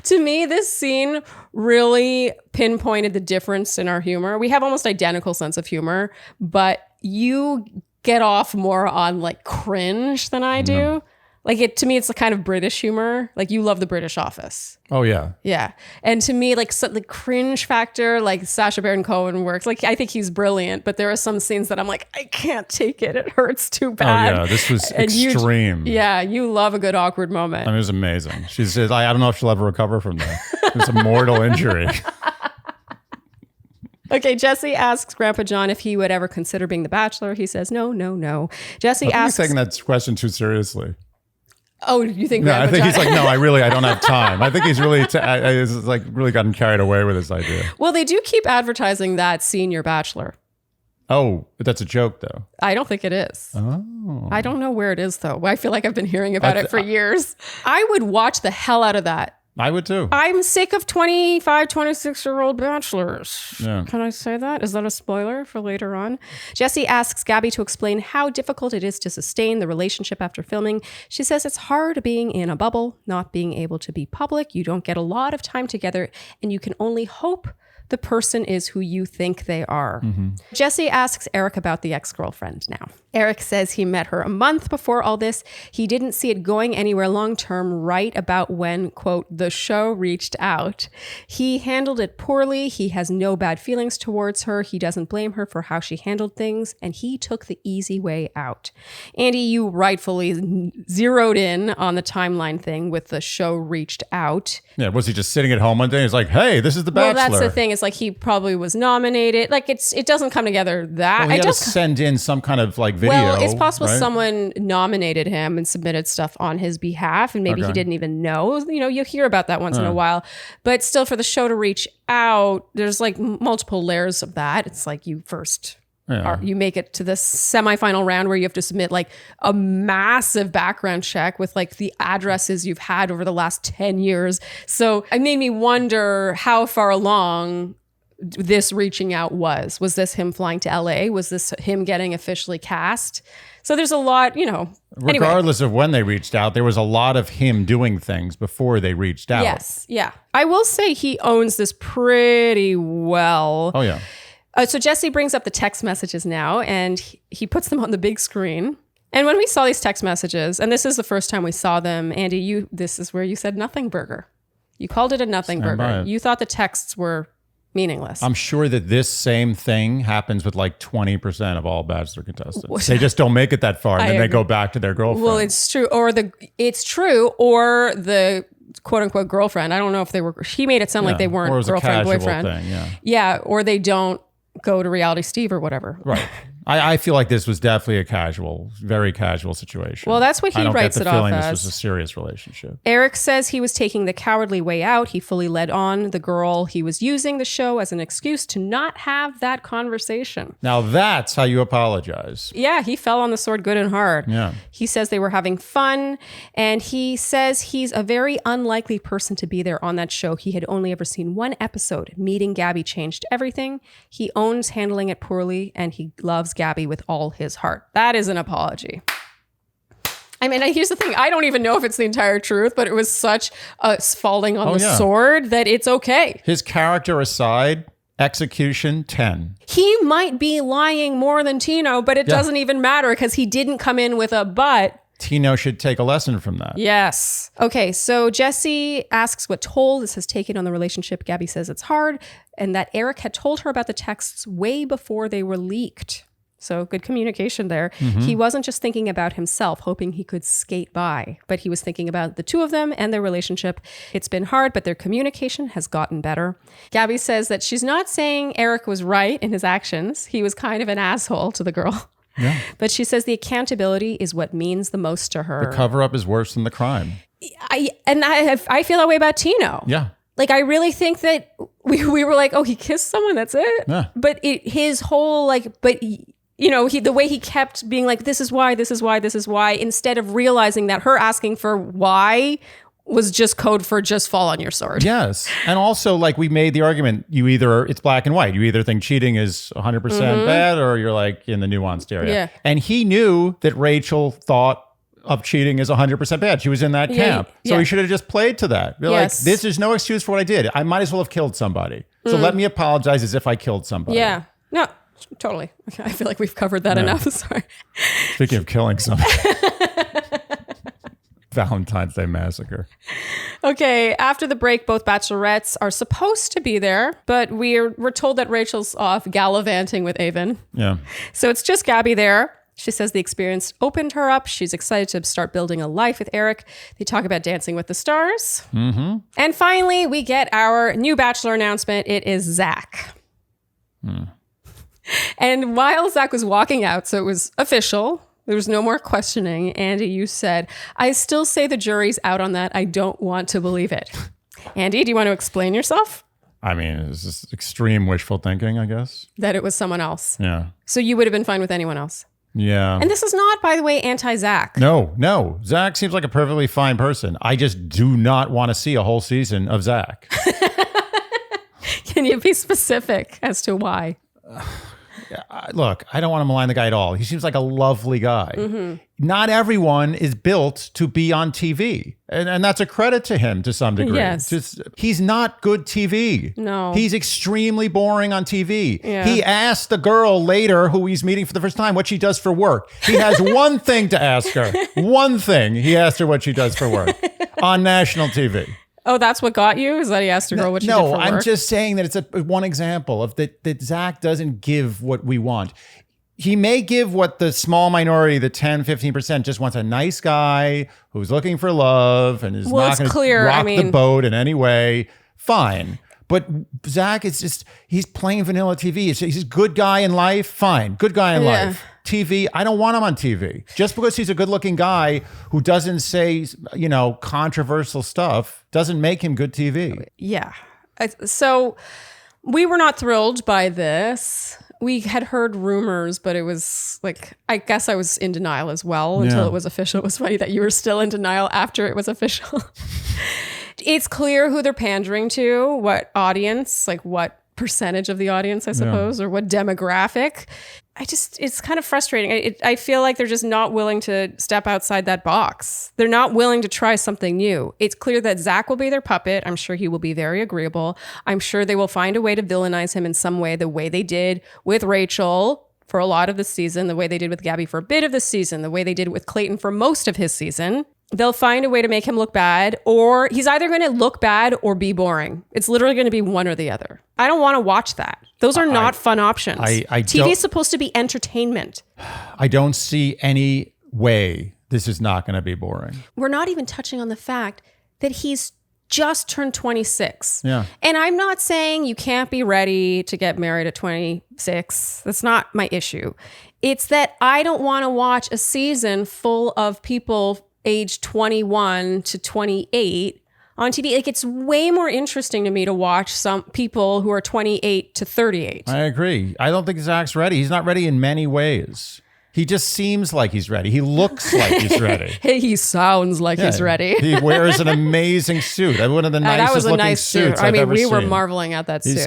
To me, this scene really pinpointed the difference in our humor. We have almost identical sense of humor, but you get off more on like cringe than I do. Mm-hmm. Like to me, it's a kind of British humor. Like you love the British Office. Oh yeah. Yeah. And to me, like the cringe factor, like Sacha Baron Cohen works. Like I think he's brilliant, but there are some scenes that I'm like, I can't take it. It hurts too bad. Oh yeah, this was extreme. You love a good awkward moment. I mean, it was amazing. She said, I don't know if she'll ever recover from that. It was a mortal injury. Okay, Jesse asks Grandpa John if he would ever consider being the Bachelor. He says, no. Jesse asks... He's taking that question too seriously. Oh, you think? No, I think he's like, no, I don't have time. I think he's really, really gotten carried away with this idea. Well, they do keep advertising that senior Bachelor. Oh, but that's a joke, though. I don't think it is. Oh. I don't know where it is, though. I feel like I've been hearing about it for years. I would watch the hell out of that. I would too. I'm sick of 25, 26-year-old bachelors. Yeah. Can I say that? Is that a spoiler for later on? Jesse asks Gabby to explain how difficult it is to sustain the relationship after filming. She says it's hard being in a bubble, not being able to be public. You don't get a lot of time together, and you can only hope the person is who you think they are. Jesse asks Erich about the ex-girlfriend now. Erich says he met her a month before all this. He didn't see it going anywhere long-term right about when, quote, the show reached out. He handled it poorly. He has no bad feelings towards her. He doesn't blame her for how she handled things, and he took the easy way out. Andy, you rightfully zeroed in on the timeline thing with the show reached out. Yeah, was he just sitting at home one day? He's like, "Hey, this is the Bachelor." Well, that's the thing. It's like he probably was nominated. Like it doesn't come together that. Well, he had to send in some kind of like video. Well, it's possible right? someone nominated him and submitted stuff on his behalf, and maybe he didn't even know. You know, you hear about that once in a while, but still, for the show to reach out, there's like multiple layers of that. It's like you first. You make it to the semifinal round where you have to submit like a massive background check with like the addresses you've had over the last 10 years. So it made me wonder how far along this reaching out was. Was this him flying to LA? Was this him getting officially cast? So there's a lot, you know. Regardless of when they reached out, there was a lot of him doing things before they reached out. Yes. Yeah. I will say he owns this pretty well. Oh, yeah. So Jesse brings up the text messages now, and he puts them on the big screen. And when we saw these text messages, and this is the first time we saw them, Andy, this is where you said nothing burger. You called it a nothing burger. You thought the texts were meaningless. I'm sure that this same thing happens with like 20% of all Bachelor contestants. They just don't make it that far, and then they go back to their girlfriend. Well, it's true, or the quote unquote girlfriend. I don't know if they were. He made it sound like they weren't girlfriend boyfriend. Thing, yeah, or they don't go to Reality Steve or whatever. Right. I feel like this was definitely a very casual situation. Well, that's what he writes it off as. I don't get the feeling this was a serious relationship. Erich says he was taking the cowardly way out. He fully led on the girl. He was using the show as an excuse to not have that conversation. Now that's how you apologize. Yeah, he fell on the sword good and hard. Yeah. He says they were having fun, and he says he's a very unlikely person to be there on that show. He had only ever seen one episode. Meeting Gabby changed everything. He owns handling it poorly, and he loves Gabby with all his heart. That is an apology. I mean, here's the thing. I don't even know if it's the entire truth, but it was such a falling on the sword that it's okay. His character aside, execution 10. He might be lying more than Tino, but it doesn't even matter because he didn't come in with a but. Tino should take a lesson from that. Yes. Okay, so Jesse asks what toll this has taken on the relationship. Gabby says it's hard, and that Erich had told her about the texts way before they were leaked. So good communication there. He wasn't just thinking about himself, hoping he could skate by, but he was thinking about the two of them and their relationship. It's been hard, but their communication has gotten better. Gabby says that she's not saying Erich was right in his actions. He was kind of an asshole to the girl. Yeah. But she says the accountability is what means the most to her. The cover-up is worse than the crime. I feel that way about Tino. Yeah. Like, I really think that we were like, oh, he kissed someone, that's it. Yeah. But his whole you know, the way he kept being like, this is why, instead of realizing that her asking for why was just code for just fall on your sword. Yes. And also, like, we made the argument, it's black and white. You either think cheating is 100% bad, or you're like in the nuanced area. Yeah. And he knew that Rachel thought of cheating as 100% bad. She was in that camp. So he should have just played to that. You're like, this is no excuse for what I did. I might as well have killed somebody. So let me apologize as if I killed somebody. Yeah. No, totally. Okay, I feel like we've covered that enough. Sorry. Speaking of killing somebody. Valentine's Day Massacre. Okay, after the break, both bachelorettes are supposed to be there, but we're told that Rachel's off gallivanting with Aven. Yeah. So it's just Gabby there. She says the experience opened her up. She's excited to start building a life with Erich. They talk about Dancing with the Stars. And finally, we get our new Bachelor announcement. It is Zach. And while Zach was walking out, so it was official, there was no more questioning, Andy, you said, I still say the jury's out on that. I don't want to believe it. Andy, do you want to explain yourself? I mean, it's just extreme wishful thinking, I guess. That it was someone else. Yeah. So you would have been fine with anyone else. Yeah. And this is not, by the way, anti-Zach. No. Zach seems like a perfectly fine person. I just do not want to see a whole season of Zach. Can you be specific as to why? look, I don't want to malign the guy at all. He seems like a lovely guy. Mm-hmm. Not everyone is built to be on TV. And that's a credit to him to some degree. Yes. He's not good TV. No. He's extremely boring on TV. Yeah. He asked the girl later who he's meeting for the first time what she does for work. He has one thing to ask her. One thing. He asked her what she does for work on national TV. Oh, that's what got you? Is that he asked a girl what she did for work? No, I'm just saying that it's one example of that Zach doesn't give what we want. He may give what the small minority, the 10, 15%, just wants a nice guy who's looking for love and is not going to rock the boat in any way. Fine. But Zach is just, he's plain vanilla TV. He's a good guy in life. Fine. Good guy in life. TV, I don't want him on TV. Just because he's a good looking guy who doesn't say, controversial stuff doesn't make him good TV. Yeah. So we were not thrilled by this. We had heard rumors, but it was like, I guess I was in denial as well until it was official. It was funny that you were still in denial after it was official. It's clear who they're pandering to, what audience, like what percentage of the audience, I suppose, or what demographic. It's kind of frustrating. I feel like they're just not willing to step outside that box. They're not willing to try something new. It's clear that Zach will be their puppet. I'm sure he will be very agreeable. I'm sure they will find a way to villainize him in some way, the way they did with Rachel for a lot of the season, the way they did with Gabby for a bit of the season, the way they did with Clayton for most of his season. They'll find a way to make him look bad, or he's either going to look bad or be boring. It's literally going to be one or the other. I don't want to watch that. Those are not fun options. TV is supposed to be entertainment. I don't see any way this is not going to be boring. We're not even touching on the fact that he's just turned 26. Yeah. And I'm not saying you can't be ready to get married at 26. That's not my issue. It's that I don't want to watch a season full of people age 21 to 28 on TV. Like, it's way more interesting to me to watch some people who are 28 to 38. I agree. I don't think Zach's ready. He's not ready in many ways. He just seems like he's ready. He looks like he's ready. He sounds like he's ready. He wears an amazing suit. One of the nicest looking suits I've ever seen. We were marveling at that suit.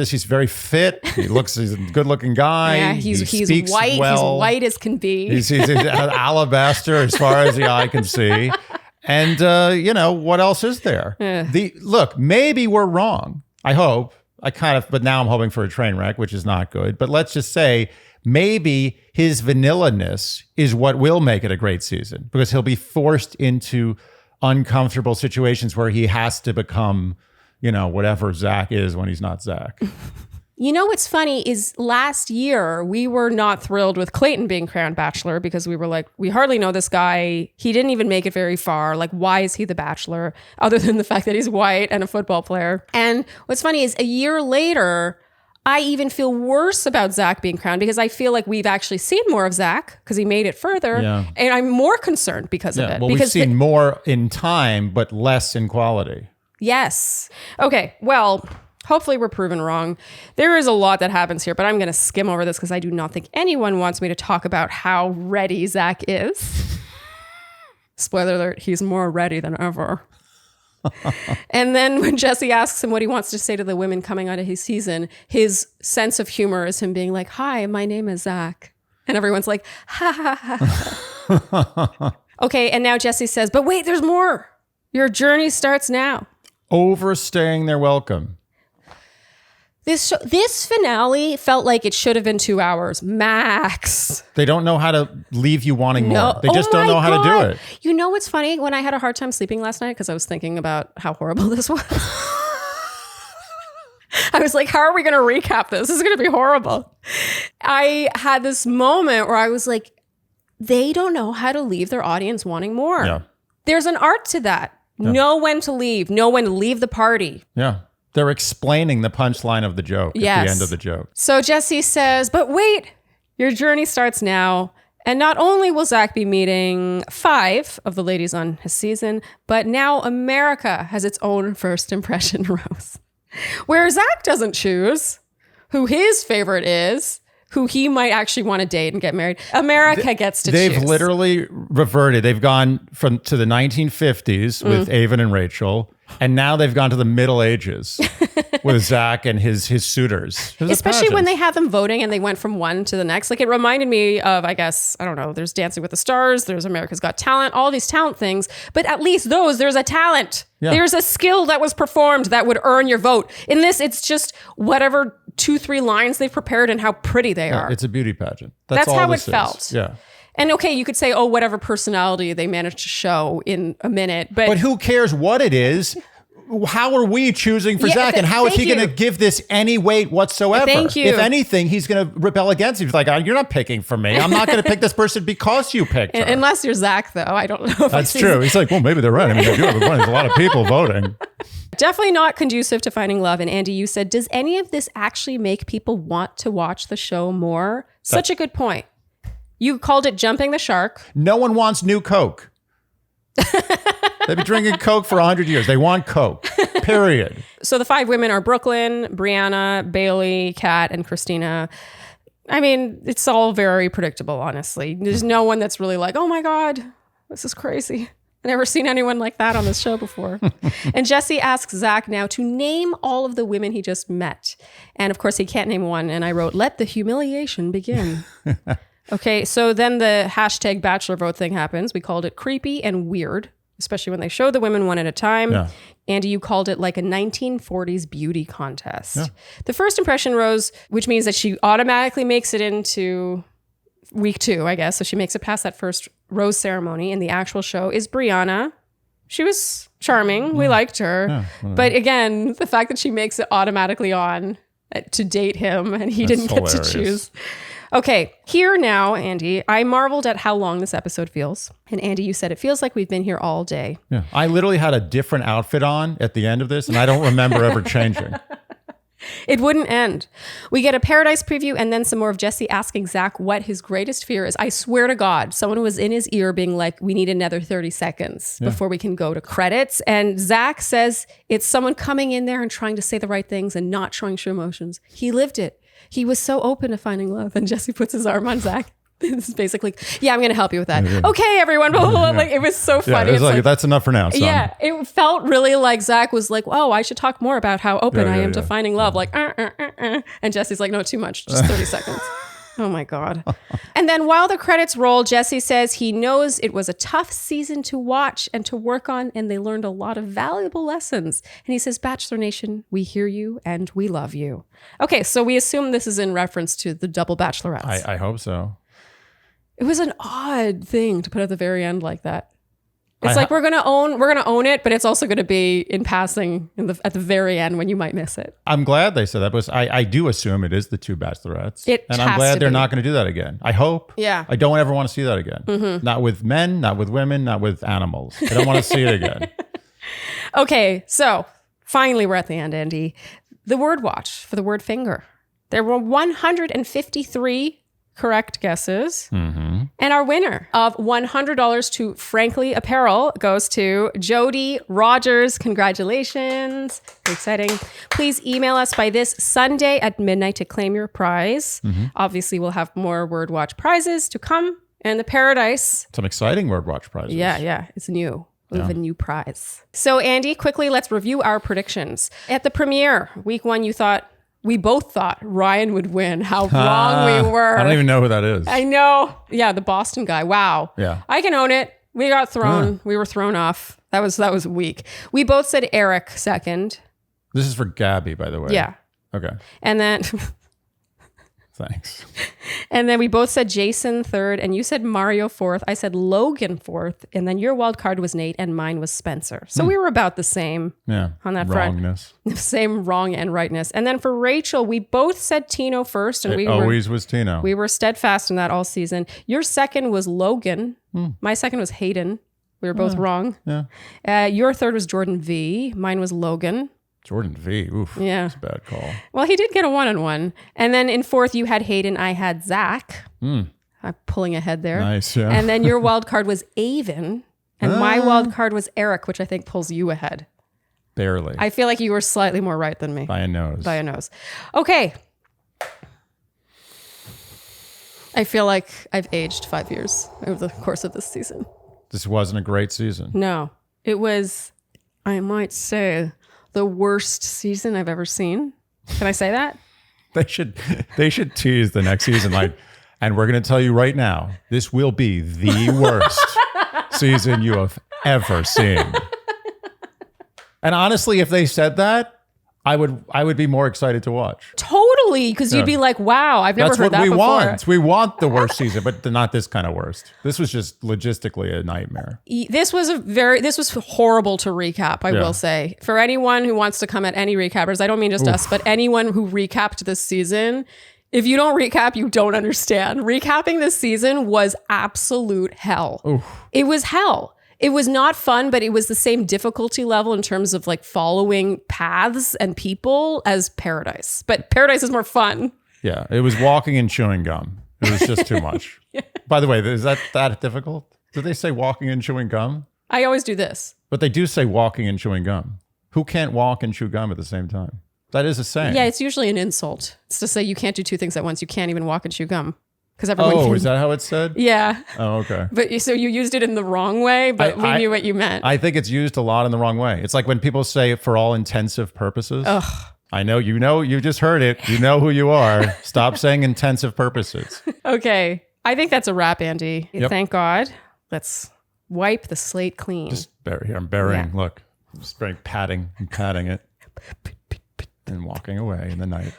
He's very fit. He's a good looking guy. Yeah, he's white. Well. He's white as can be. He's alabaster as far as the eye can see. And, what else is there? Look, maybe we're wrong. I hope. But now I'm hoping for a train wreck, which is not good. But let's just say, maybe his vanilla-ness is what will make it a great season, because he'll be forced into uncomfortable situations where he has to become, whatever Zach is when he's not Zach. What's funny is last year we were not thrilled with Clayton being crowned Bachelor, because we were like, we hardly know this guy. He didn't even make it very far. Like, why is he the Bachelor? Other than the fact that he's white and a football player. And what's funny is a year later, I even feel worse about Zach being crowned, because I feel like we've actually seen more of Zach because he made it further. Yeah. And I'm more concerned because of it. Well, we've seen more in time, but less in quality. Yes. Okay. Well, hopefully we're proven wrong. There is a lot that happens here, but I'm going to skim over this because I do not think anyone wants me to talk about how ready Zach is. Spoiler alert, he's more ready than ever. And then when Jesse asks him what he wants to say to the women coming out of his season, his sense of humor is him being like, "Hi, my name is Zach." And everyone's like, "Ha ha ha." Okay, and now Jesse says, "But wait, there's more. Your journey starts now." Overstaying their welcome. This finale felt like it should have been 2 hours max. They don't know how to leave you wanting more. They just don't know how to do it. You know what's funny? When I had a hard time sleeping last night because I was thinking about how horrible this was. I was like, how are we going to recap this? This is going to be horrible. I had this moment where I was like, they don't know how to leave their audience wanting more. Yeah. There's an art to that. Yeah. Know when to leave. Know when to leave the party. Yeah. They're explaining the punchline of the joke at the end of the joke. So Jesse says, but wait, your journey starts now. And not only will Zach be meeting 5 of the ladies on his season, but now America has its own first impression rose. Where Zach doesn't choose who his favorite is, who he might actually want to date and get married. America gets to choose. They've literally reverted. They've gone to the 1950s with Aven and Rachel, and now they've gone to the Middle Ages with Zach and his suitors. Especially when they had them voting and they went from one to the next. Like, it reminded me of, I guess, I don't know, there's Dancing with the Stars, there's America's Got Talent, all these talent things. But at least there's a talent. Yeah. There's a skill that was performed that would earn your vote. In this, it's just whatever 2-3 lines they've prepared and how pretty they are. It's a beauty pageant. That's all how it this is. felt. Yeah. And okay, you could say, oh, whatever personality they managed to show in a minute. But who cares what it is? How are we choosing for Zach? And how is he going to give this any weight whatsoever? Thank you. If anything, he's going to rebel against you. He's like, oh, you're not picking for me. I'm not going to pick this person because you picked her. Unless you're Zach, though. I don't know. That's true. He's like, well, maybe they're right. I mean, they do have a point. There's a lot of people voting. Definitely not conducive to finding love. And Andy, you said, does any of this actually make people want to watch the show more? Such a good point. You called it jumping the shark. No one wants new Coke. They've been drinking Coke for 100 years. They want Coke, period. So the 5 women are Brooklyn, Brianna, Bailey, Kat, and Christina. I mean, it's all very predictable, honestly. There's no one that's really like, oh my God, this is crazy. I've never seen anyone like that on this show before. And Jesse asks Zach now to name all of the women he just met. And of course, he can't name one. And I wrote, let the humiliation begin. Okay, so then the hashtag Bachelor vote thing happens. We called it creepy and weird, especially when they show the women one at a time. Yeah. Andy, you called it like a 1940s beauty contest. Yeah. The first impression, Rose, which means that she automatically makes it into week 2, I guess. So she makes it past that first rose ceremony in the actual show, is Brianna. She was charming. We liked her. Yeah, but again, the fact that she makes it automatically on to date him and he didn't get to choose. Okay, here now, Andy, I marveled at how long this episode feels. And Andy, you said it feels like we've been here all day. Yeah, I literally had a different outfit on at the end of this, and I don't remember ever changing. It wouldn't end. We get a Paradise preview and then some more of Jesse asking Zach what his greatest fear is. I swear to God, someone was in his ear being like, we need another 30 seconds before we can go to credits. And Zach says it's someone coming in there and trying to say the right things and not showing true emotions. He lived it. He was so open to finding love. And Jesse puts his arm on Zach. It's basically, yeah, I'm going to help you with that. Yeah. Okay, everyone. Blah, blah, blah. Like, it was so funny. Yeah, it was like, that's enough for now, son. Yeah, it felt really like Zach was like, oh, I should talk more about how open I am to finding love. Like, And Jesse's like, no, too much. Just 30 seconds. Oh my God. And then while the credits roll, Jesse says he knows it was a tough season to watch and to work on, and they learned a lot of valuable lessons. And he says, Bachelor Nation, we hear you and we love you. Okay, so we assume this is in reference to the double bachelorettes. I hope so. It was an odd thing to put at the very end like that. It's like we're gonna own it, but it's also gonna be in passing at the very end when you might miss it. I'm glad they said that, because I do assume it is the 2 bachelorettes. And I'm glad they're not going to do that again. I hope. Yeah. I don't ever want to see that again. Mm-hmm. Not with men, not with women, not with animals. I don't want to see it again. Okay, so finally we're at the end, Andy. The word watch for the word finger. There were 153 correct guesses. Mm-hmm. And our winner of $100 to Frankly Apparel goes to Jody Rogers. Congratulations. Very exciting. Please email us by this Sunday at midnight to claim your prize. Mm-hmm. Obviously, we'll have more Word Watch prizes to come. And the Paradise. Some exciting Word Watch prizes. Yeah. It's new. We have a new prize. So, Andy, quickly, let's review our predictions. At the premiere, week 1, we both thought Ryan would win. How wrong we were. I don't even know who that is. I know. Yeah, the Boston guy. Wow. Yeah. I can own it. We got thrown. We were thrown off. That was weak. We both said Erich second. This is for Gabby, by the way. Yeah. Okay. And then... Thanks. And then we both said Jason third, and you said Mario fourth. I said Logan fourth, and then your wild card was Nate, and mine was Spencer. So we were about the same on that wrongness. Front. Same wrong and rightness. And then for Rachel, we both said Tino first, and was Tino. We were steadfast in that all season. Your second was Logan. My second was Hayden. We were both wrong. Yeah. Your third was Jordan V. Mine was Logan. Jordan V. Oof. Yeah. That's a bad call. Well, he did get a 1-on-1. And then in fourth, you had Hayden. I had Zach. I'm pulling ahead there. Nice, yeah. And then your wild card was Aven. And my wild card was Erich, which I think pulls you ahead. Barely. I feel like you were slightly more right than me. By a nose. Okay. I feel like I've aged 5 years over the course of this season. This wasn't a great season. No, it was, I might say, the worst season I've ever seen. Can I say that? They should tease the next season like, and we're going to tell you right now, this will be the worst season you have ever seen. And honestly, if they said that, I would be more excited to watch. Totally, because you'd be like, wow, I've never heard that before. That's what we want. We want the worst season, but not this kind of worst. This was just logistically a nightmare. This was horrible to recap, I will say. For anyone who wants to come at any recappers, I don't mean just us, but anyone who recapped this season, if you don't recap, you don't understand. Recapping this season was absolute hell. Oof. It was hell. It was not fun, but it was the same difficulty level in terms of like following paths and people as Paradise. But Paradise is more fun. Yeah, it was walking and chewing gum. It was just too much. Yeah. By the way, is that difficult? Do they say walking and chewing gum? I always do this. But they do say walking and chewing gum. Who can't walk and chew gum at the same time? That is a saying. Yeah, it's usually an insult. It's to say you can't do two things at once. You can't even walk and chew gum. Everyone is that how it's said? Yeah. Oh, okay. But so you used it in the wrong way, but we knew what you meant. I think it's used a lot in the wrong way. It's like when people say for all intensive purposes. Ugh. I know, you just heard it. You know who you are. Stop saying intensive purposes. Okay. I think that's a wrap, Andy. Yep. Thank God. Let's wipe the slate clean. Just here. I'm burying. Yeah. Look, I'm just patting it and walking away in the night.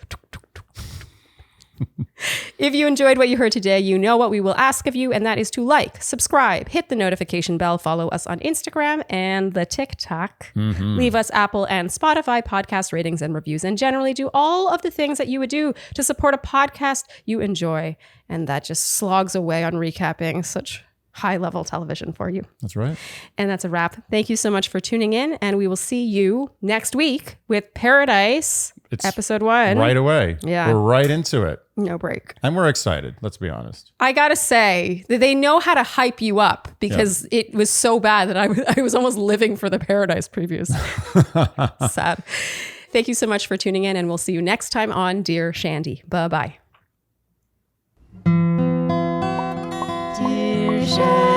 If you enjoyed what you heard today, you know what we will ask of you, and that is to like, subscribe, hit the notification bell, follow us on Instagram and the TikTok, leave us Apple and Spotify podcast ratings and reviews, and generally do all of the things that you would do to support a podcast you enjoy. And that just slogs away on recapping such high-level television for you. That's right. And that's a wrap. Thank you so much for tuning in, and we will see you next week with Paradise, episode 1. Right away. Yeah. We're right into it. No break. And we're excited, let's be honest. I gotta say that they know how to hype you up because it was so bad that I was almost living for the Paradise previews. Sad. Thank you so much for tuning in, and we'll see you next time on Dear Shandy. Bye-bye. Dear Shandy.